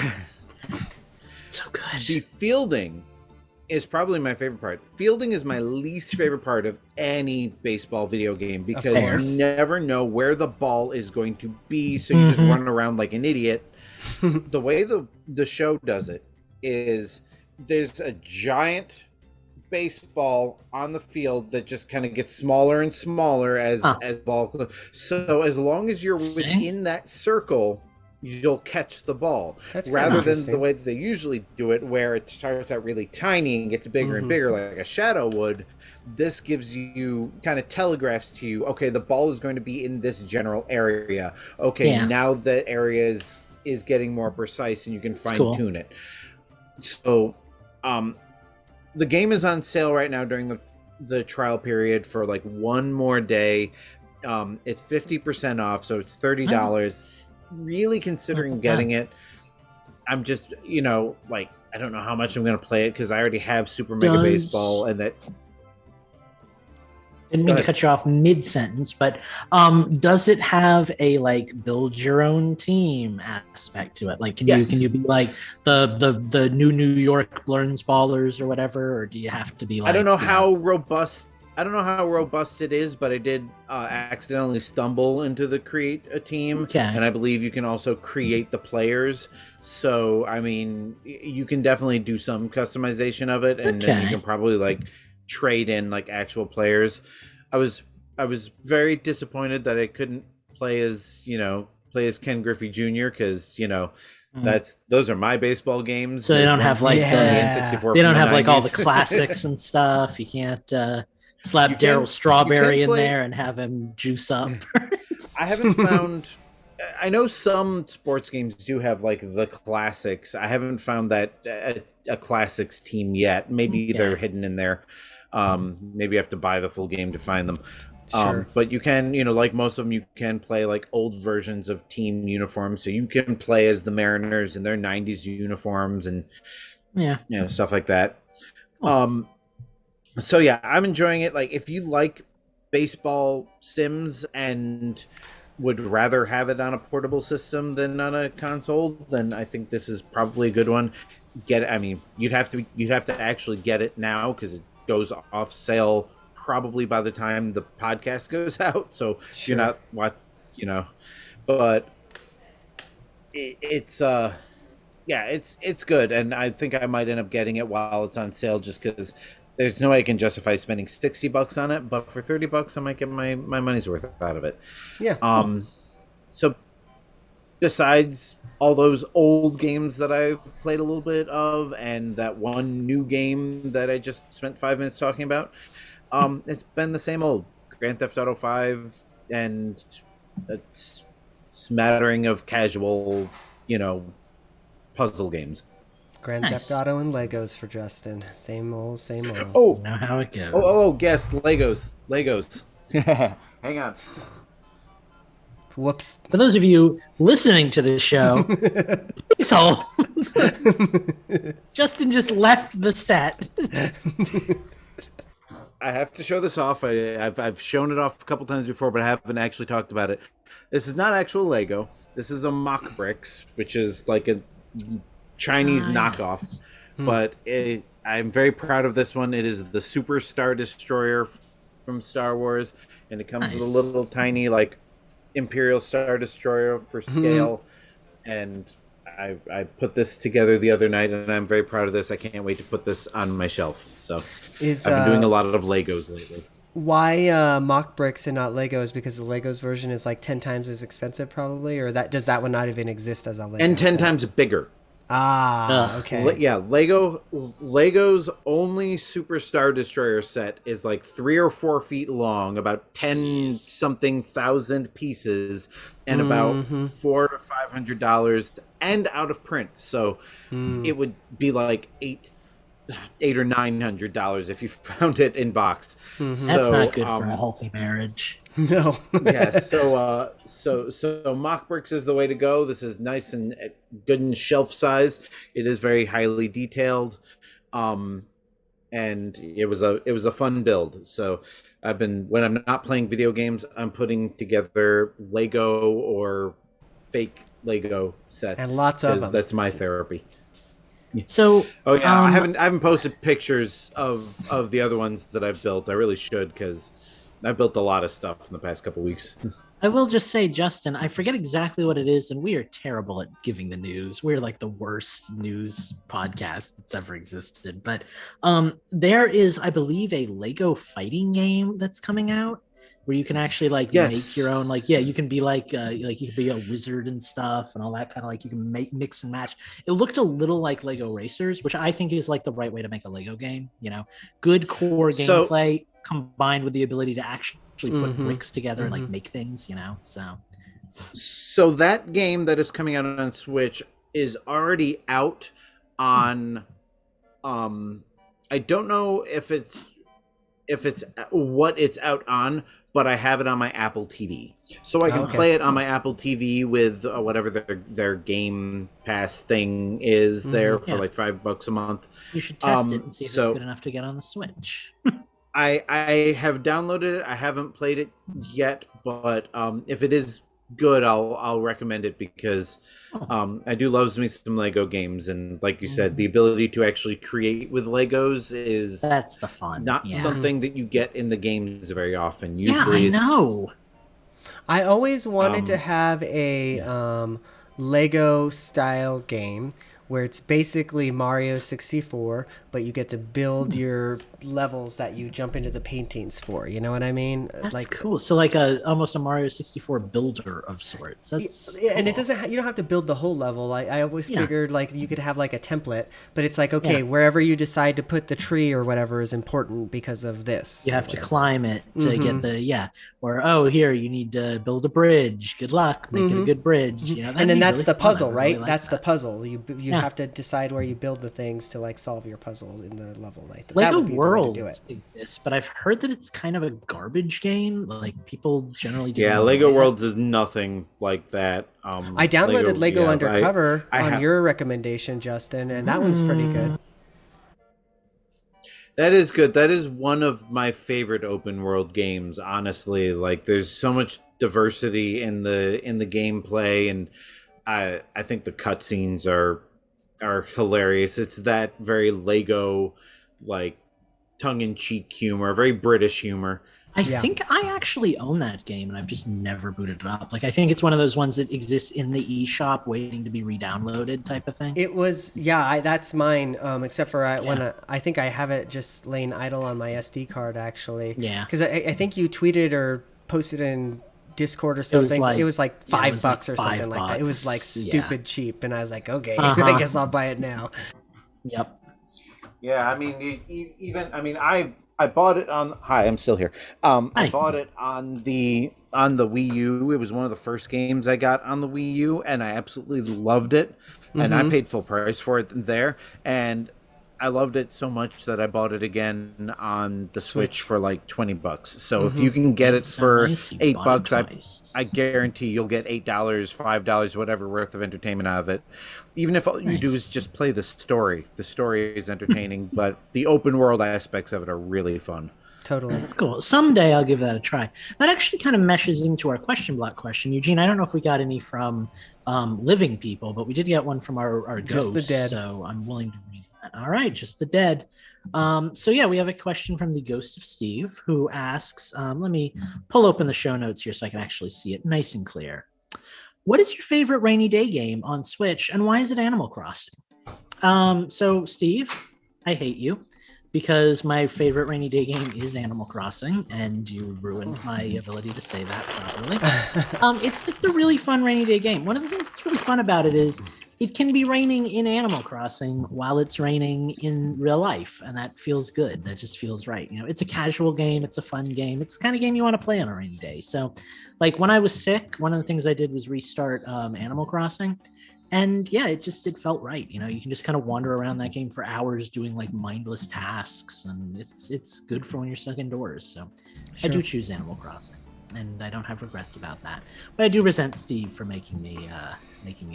So good. The fielding is probably my favorite part. Fielding is my least favorite part of any baseball video game because you never know where the ball is going to be, so you just run around like an idiot. The way the show does it is there's a giant baseball on the field that just kind of gets smaller and smaller as ball. So as long as you're within that circle, you'll catch the ball. That's rather than the way that they usually do it, where it starts out really tiny and gets bigger and bigger like a shadow would. This gives you, kind of telegraphs to you, okay, the ball is going to be in this general area. Okay, now the area is getting more precise and you can fine tune it. So the game is on sale right now during the trial period for like one more day. It's 50% off, so it's $30. Really considering getting it. I'm just, like, I don't know how much I'm going to play it because I already have Super Mega Baseball, and that. Didn't mean to cut you off mid-sentence, but does it have a like build your own team aspect to it? Like, can you be like the New York Blurns Ballers or whatever, or do you have to be like? I don't know how robust I don't know how robust it is, but I did accidentally stumble into the create a team, Okay. and I believe you can also create the players. So I mean, you can definitely do some customization of it, and then you Okay. can probably like trade in like actual players. I was I was very disappointed that I couldn't play as Ken Griffey Jr. because those are my baseball games. So they don't have like on the Yeah. N64 they from don't the have like all the 90s. classics and stuff. You can't slap You can Daryl Strawberry in play. there and have him juice up. I haven't found. I know some sports games do have like the classics. I haven't found that a classics team yet. Maybe they're hidden in there. Maybe you have to buy the full game to find them. Sure. But you can, like most of them, you can play like old versions of team uniforms. So you can play as the Mariners in their '90s uniforms and stuff like that. Cool. So yeah, I'm enjoying it. Like if you like baseball sims and would rather have it on a portable system than on a console, then I think this is probably a good one. I mean, you'd have to actually get it now because it goes off sale probably by the time the podcast goes out. So Sure. you're not but it's it's good, and I think I might end up getting it while it's on sale just because there's no way I can justify spending $60 on it, but for $30 I might get my money's worth out of it. Yeah. So besides all those old games that I played a little bit of and that one new game that I just spent 5 minutes talking about, it's been the same old Grand Theft Auto 5 and a smattering of casual, puzzle games. Grand Nice. Theft Auto and Legos for Justin. Same old, same old. Oh, You know how it goes. guess Legos. Hang on. Whoops. For those of you listening to this show, please hold. Justin just left the set. I have to show this off. I've shown it off a couple times before, but I haven't actually talked about it. This is not actual Lego. This is a mock bricks, which is like a Chinese knockoff. But I'm very proud of this one. It is the Super Star Destroyer from Star Wars, and it comes with a little tiny like Imperial Star Destroyer for scale. And I put this together the other night, and I'm very proud of this. I can't wait to put this on my shelf. So I've been doing a lot of Legos lately. Why mock bricks and not Legos? Because the Legos version is like 10 times as expensive, probably, or does that one not even exist as a Lego? And 10 set? times bigger. Okay. Lego's only Superstar Destroyer set is like 3 or 4 feet long, about 10 something thousand pieces, and about $400 to $500 and out of print. So it would be like $800 or $900 if you found it in box. That's not good for a healthy marriage. No. Yeah, so mock bricks is the way to go. This is nice and good in shelf size. It is very highly detailed, and it was a fun build. So when I'm not playing video games, I'm putting together Lego or fake Lego sets, And lots of them. That's my therapy. So I haven't posted pictures of the other ones that I've built. I really should, because I built a lot of stuff in the past couple weeks. I will just say, Justin, I forget exactly what it is, and we are terrible at giving the news. We're like the worst news podcast that's ever existed. But there is, I believe, a Lego fighting game that's coming out where you can actually make your own, you can be like you can be a wizard and stuff and all that kind of you can mix and match. It looked a little like Lego Racers, which I think is like the right way to make a Lego game. Good core gameplay combined with the ability to actually put bricks together and make things. So that game that is coming out on Switch is already out on. I don't know if it's what it's out on, but I have it on my Apple TV, so I can play it on my Apple TV with whatever their Game Pass thing is there for like $5 a month. You should test it and see if it's good enough to get on the Switch. I have downloaded it. I haven't played it yet, but if it is good, I'll recommend it because I do love me some Lego games, and like you said, the ability to actually create with Legos is That's the fun. not something that you get in the games very often. Yeah, Usually I know. I always wanted to have a Lego style game where it's basically Mario 64, but you get to build your levels that you jump into the paintings for. You know what I mean? That's cool. So like almost a Mario 64 builder of sorts. That's Yeah, and it cool. doesn't. You don't have to build the whole level. I always Yeah. figured like you could have like a template, but it's like okay, wherever you decide to put the tree or whatever is important because of this. You have to climb it to get or oh, here you need to build a bridge. Good luck, make it a good bridge. You know, And then that's the puzzle, I right? really like That's the that. puzzle. You have to decide where you build the things to like solve your puzzle in the level. Like that Lego would be the way to Worlds do it. exists, but I've heard that it's kind of a garbage game. Like people generally do. Yeah, Lego Worlds is nothing like that. I downloaded Lego Undercover on have, your recommendation, Justin, and that one's pretty good. That is good. That is one of my favorite open world games, honestly. Like there's so much diversity in the gameplay, and I think the cutscenes are hilarious. It's that very Lego like tongue-in-cheek humor, very British humor. I think I actually own that game, and I've just never booted it up. Like I think it's one of those ones that exists in the eShop, waiting to be re-downloaded, type of thing. It was that's mine. Except for when I think I have it just laying idle on my SD card actually. Yeah, because I think you tweeted or posted in Discord or something. It was like $5 or something like that. It was like stupid cheap, and I was like, okay, I guess I'll buy it now. Yep. Yeah, I mean, I bought it on. Hi, I'm still here. I bought it on the Wii U. It was one of the first games I got on the Wii U, and I absolutely loved it. And I paid full price for it there, and I loved it so much that I bought it again on the Switch for like $20. So if you can get it for $8, I guarantee you'll get $8, $5, whatever worth of entertainment out of it. Even if all you do is just play the story. The story is entertaining, but the open world aspects of it are really fun. Totally. That's cool. Someday I'll give that a try. That actually kind of meshes into our question block question. Eugene, I don't know if we got any from living people, but we did get one from our Just ghosts. the dead. So I'm willing to read that. All right, just the dead. So yeah, we have a question from the ghost of Steve, who asks, let me pull open the show notes here so I can actually see it nice and clear. What is your favorite rainy day game on Switch, and why is it Animal Crossing? So Steve, I hate you, because my favorite rainy day game is Animal Crossing, and you ruined my ability to say that properly. It's just a really fun rainy day game. One of the things that's really fun about it is it can be raining in Animal Crossing while it's raining in real life, and that feels good. That just feels right. You know, it's a casual game. It's a fun game. It's the kind of game you want to play on a rainy day. So, like when I was sick, one of the things I did was restart Animal Crossing. And yeah, it felt right. You know, you can just kind of wander around that game for hours doing like mindless tasks, and it's good for when you're stuck indoors. So I do choose Animal Crossing, and I don't have regrets about that. But I do resent Steve for making me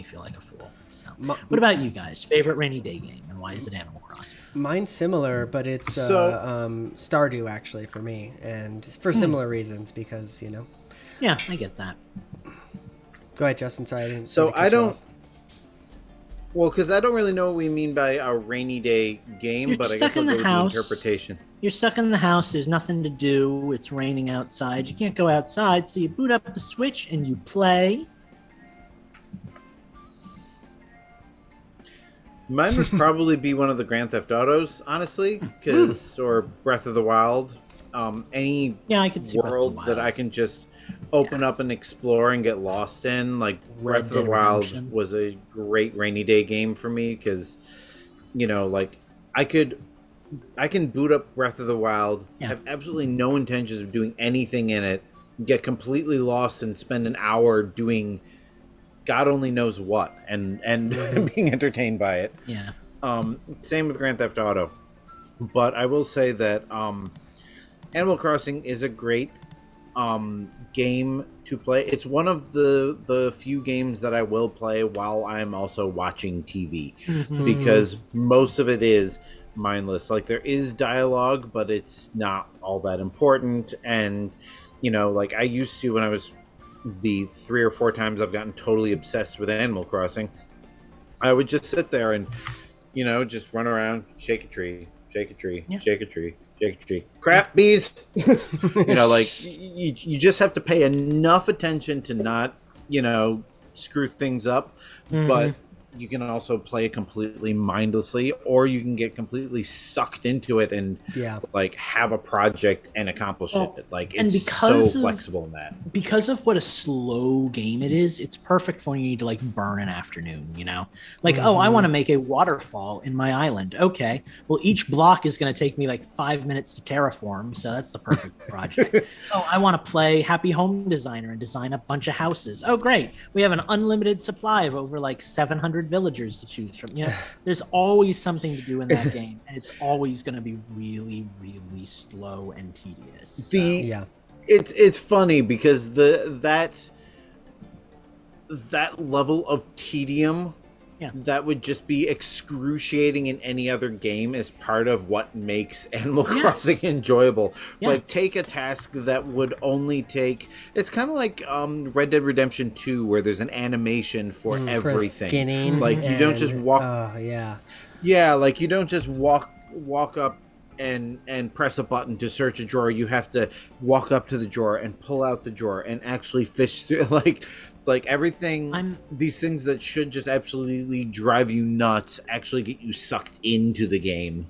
feel like a fool. So what about you guys? Favorite rainy day game, and why is it Animal Crossing? Mine's similar, but it's Stardew actually for me, and for similar reasons because Yeah, I get that. Go ahead, Justin. Sorry, I didn't. So I don't. Well, because I don't really know what we mean by a rainy day game, but I guess I'll go with the interpretation. You're stuck in the house. There's nothing to do. It's raining outside. You can't go outside, so you boot up the Switch and you play. Mine would probably be one of the Grand Theft Autos, honestly, or Breath of the Wild. Any I could see world that I can just open up and explore and get lost in. Like Breath of the Wild was a great rainy day game for me because, like I can boot up Breath of the Wild, have absolutely no intentions of doing anything in it, get completely lost and spend an hour doing God only knows what and being entertained by it. Yeah. Same with Grand Theft Auto. But I will say that Animal Crossing is a great game to play. It's one of the few games that I will play while I'm also watching TV because most of it is mindless. Like there is dialogue, but it's not all that important. And like I used to when I was the 3 or 4 times I've gotten totally obsessed with Animal Crossing, I would just sit there and, just run around, shake a tree, shake a tree, shake a tree, shake a tree. Crap, bees! You just have to pay enough attention to not, screw things up, but you can also play it completely mindlessly, or you can get completely sucked into it and have a project and accomplish it. It's so flexible in that. Because of what a slow game it is, it's perfect for when you need to burn an afternoon, I want to make a waterfall in my island. Okay, well, each block is going to take me 5 minutes to terraform, so that's the perfect project. I want to play Happy Home Designer and design a bunch of houses. Oh, great, we have an unlimited supply of over 700 villagers to choose from. There's always something to do in that game, and it's always going to be really, really slow and tedious. It's funny because that level of tedium that would just be excruciating in any other game is part of what makes Animal Crossing enjoyable. Take a task that would only take... It's kind of like Red Dead Redemption 2, where there's an animation for everything. For skinning. You don't just walk... you don't just walk up and press a button to search a drawer. You have to walk up to the drawer and pull out the drawer and actually fish through... everything, these things that should just absolutely drive you nuts actually get you sucked into the game.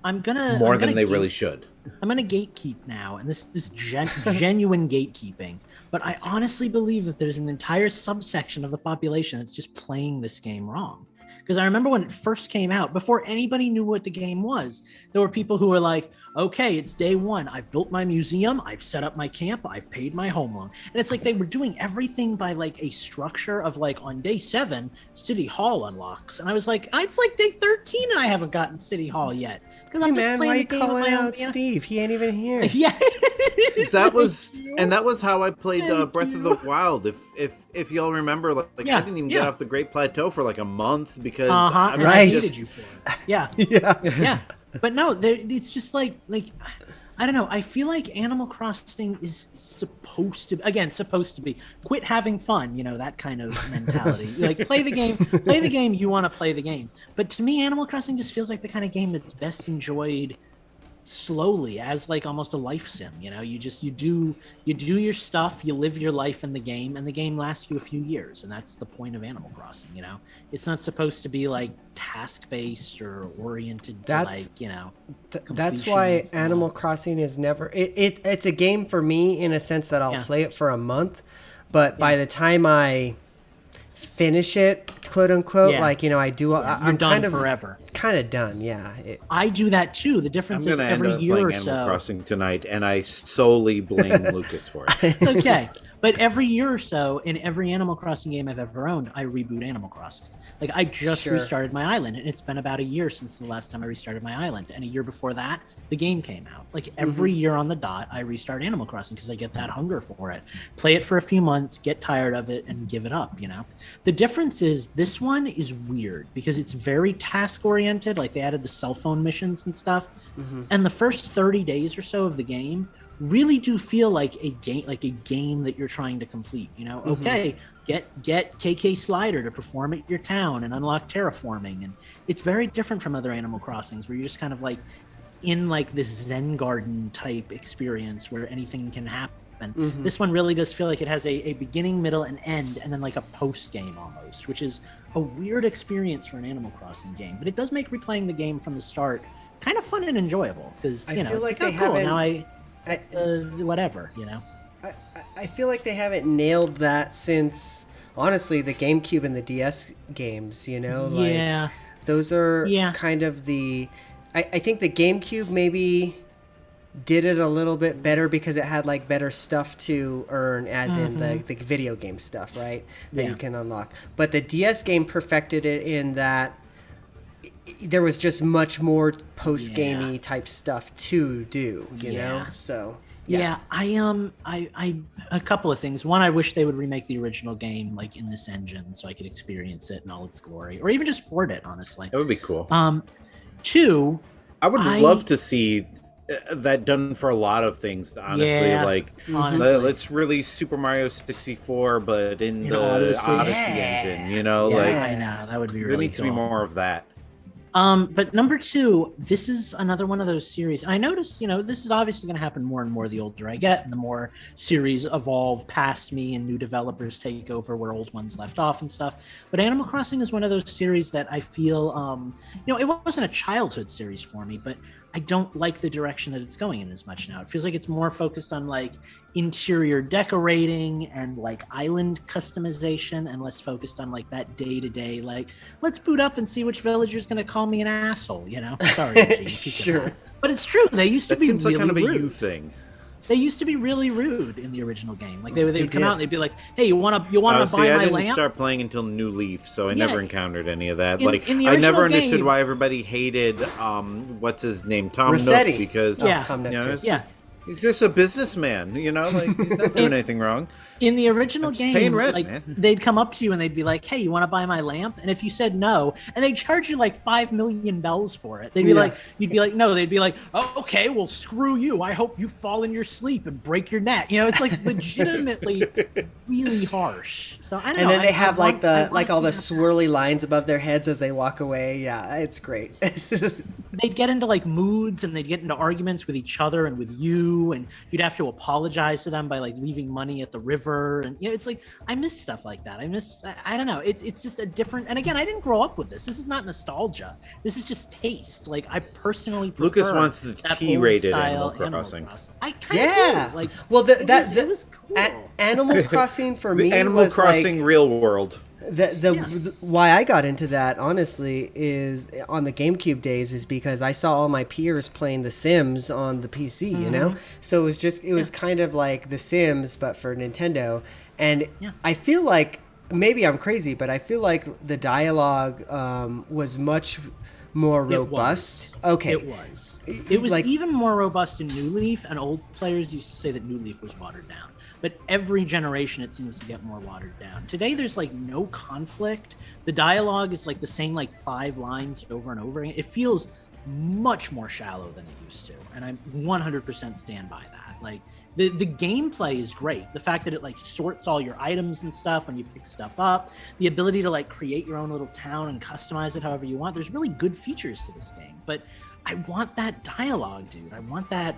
More than they really should. I'm gonna gatekeep now, and this is genuine gatekeeping. But I honestly believe that there's an entire subsection of the population that's just playing this game wrong. Because I remember when it first came out, before anybody knew what the game was, there were people who were like, okay, it's day one. I've built my museum. I've set up my camp. I've paid my home loan. And it's they were doing everything by a structure of on day 7, City Hall unlocks. And I was like, it's day 13 and I haven't gotten City Hall yet. Because I'm just playing the game on my own. Steve? He ain't even here. That was how I played Breath of the Wild. If y'all remember, I didn't even get off the Great Plateau for a month because I hated you for it. Yeah. But no, it's just I don't know. I feel like Animal Crossing is supposed to be quit having fun, that kind of mentality. Play the game you want to play the game. But to me, Animal Crossing just feels like the kind of game that's best enjoyed slowly, as almost a life sim. You do your stuff, you live your life in the game, and the game lasts you a few years, and that's the point of Animal Crossing. It's not supposed to be task based or oriented to that's why Animal Crossing is never it's a game for me in a sense that I'll play it for a month, but by the time I finish it, quote unquote, I do. I'm done forever. Kind of done, I do that too. The difference is every year or so. Animal Crossing tonight, and I solely blame Lucas for it. It's okay, but every year or so, in every Animal Crossing game I've ever owned, I reboot Animal Crossing. I just restarted my island, and it's been about a year since the last time I restarted my island. And a year before that, the game came out. Every year on the dot, I restart Animal Crossing because I get that hunger for it. Play it for a few months, get tired of it, and give it up, The difference is this one is weird because it's very task-oriented. They added the cell phone missions and stuff. And the first 30 days or so of the game really do feel like a game that you're trying to complete. Okay, get KK Slider to perform at your town and unlock terraforming, and it's very different from other Animal Crossings where you're just kind of in this Zen garden type experience where anything can happen. This one really does feel like it has a beginning, middle, and end, and then a post game almost, which is a weird experience for an Animal Crossing game, but it does make replaying the game from the start kind of fun and enjoyable because I feel like they cool. haven't. Now whatever. I feel like they haven't nailed that since, honestly, the GameCube and the DS games, those are kind of the... I think the GameCube maybe did it a little bit better because it had better stuff to earn, as in the video game stuff, right? That you can unlock. But the DS game perfected it in that there was just much more post-gamey type stuff to do, you know? So... I a couple of things. One, I wish they would remake the original game in this engine so I could experience it in all its glory, or even just port it. Honestly, that would be cool. 2, I would love to see that done for a lot of things, honestly. Yeah, Like, honestly. let's release Super Mario 64, but in the Odyssey. engine, you know? Yeah, Like, I know. That would be really there needs to be cool. more of that. But number 2, this is another one of those series. I notice, this is obviously going to happen more and more the older I get, and the more series evolve past me and new developers take over where old ones left off and stuff. But Animal Crossing is one of those series that I feel, it wasn't a childhood series for me, but I don't like the direction that it's going in as much now. It feels like it's more focused on like interior decorating and like island customization, and less focused on like that day-to-day, like, let's boot up and see which villager's going to call me an asshole, Sorry, Eugene, Sure. but it's true. They used to That be seems like really kind of a rude. you thing. They used to be really rude in the original game. Like they would come did. out and they'd be like, "Hey, you want to buy See, my I didn't lamp?" start playing until New Leaf, so I never encountered any of that. In the I never original understood game- why everybody hated what's his name, Tom Rossetti. Nook, because Yeah. Tom Nook, too. Yeah. he's just a businessman, like he's not doing anything wrong. In the original I'm just paying game, rent, like man. they'd come up to you and they'd be like, "Hey, you want to buy my lamp?" And if you said no, and they'd charge you like 5 million bells for it, they'd be like, you'd be like, "No," they'd be like, "Oh, okay, well, screw you. I hope you fall in your sleep and break your neck." It's like legitimately really harsh. So I don't know. And then they I have want- I want like to all the see swirly lines above their heads as they walk away. Yeah, it's great. they'd get into like moods and they'd get into arguments with each other and with you, and you'd have to apologize to them by like leaving money at the river, and it's like I miss stuff like that. I don't know, it's just a different, and again, I didn't grow up with this is not nostalgia, this is just taste. Like I personally prefer Lucas wants the that T-rated old-style Animal Crossing. I kind of do. Like, Well, it was cool. Animal Crossing for The me Animal was Crossing like, Real World. why I got into that, honestly, is on the GameCube days, is because I saw all my peers playing The Sims on the PC, So it was kind of like The Sims, but for Nintendo. And I feel like, maybe I'm crazy, but I feel like the dialogue was much more robust. Okay. It was. It was Like- even more robust in New Leaf, and old players used to say that New Leaf was watered down. But every generation, it seems to get more watered down. Today, there's like no conflict. The dialogue is like the same like 5 lines over and over again. It feels much more shallow than it used to, and I 100% stand by that. Like the gameplay is great. The fact that it like sorts all your items and stuff when you pick stuff up, the ability to like create your own little town and customize it however you want. There's really good features to this game, but I want that dialogue, dude. I want that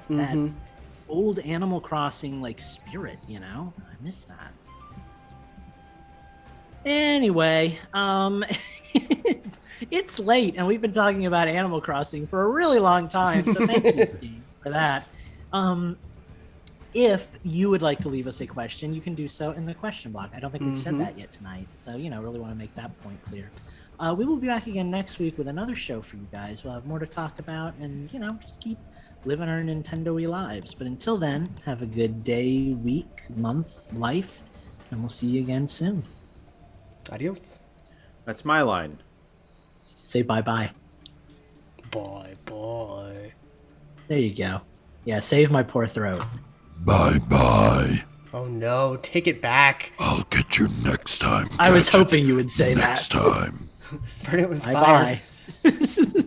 old Animal Crossing like spirit, I miss that. Anyway, it's late and we've been talking about Animal Crossing for a really long time, so thank you, Steve, for that. If you would like to leave us a question, you can do so in the question block. I don't think we've said that yet tonight, so really want to make that point clear. We will be back again next week with another show for you guys. We'll have more to talk about, and just keep living our Nintendo-y lives. But until then, have a good day, week, month, life, and we'll see you again soon. Adios. That's my line. Say bye-bye. Bye. There you go. Yeah, save my poor throat. Bye-bye. Oh no, take it back. I'll get you next time. I was Gadget. hoping you would say Next that. time. Burn it with fire. Bye-bye.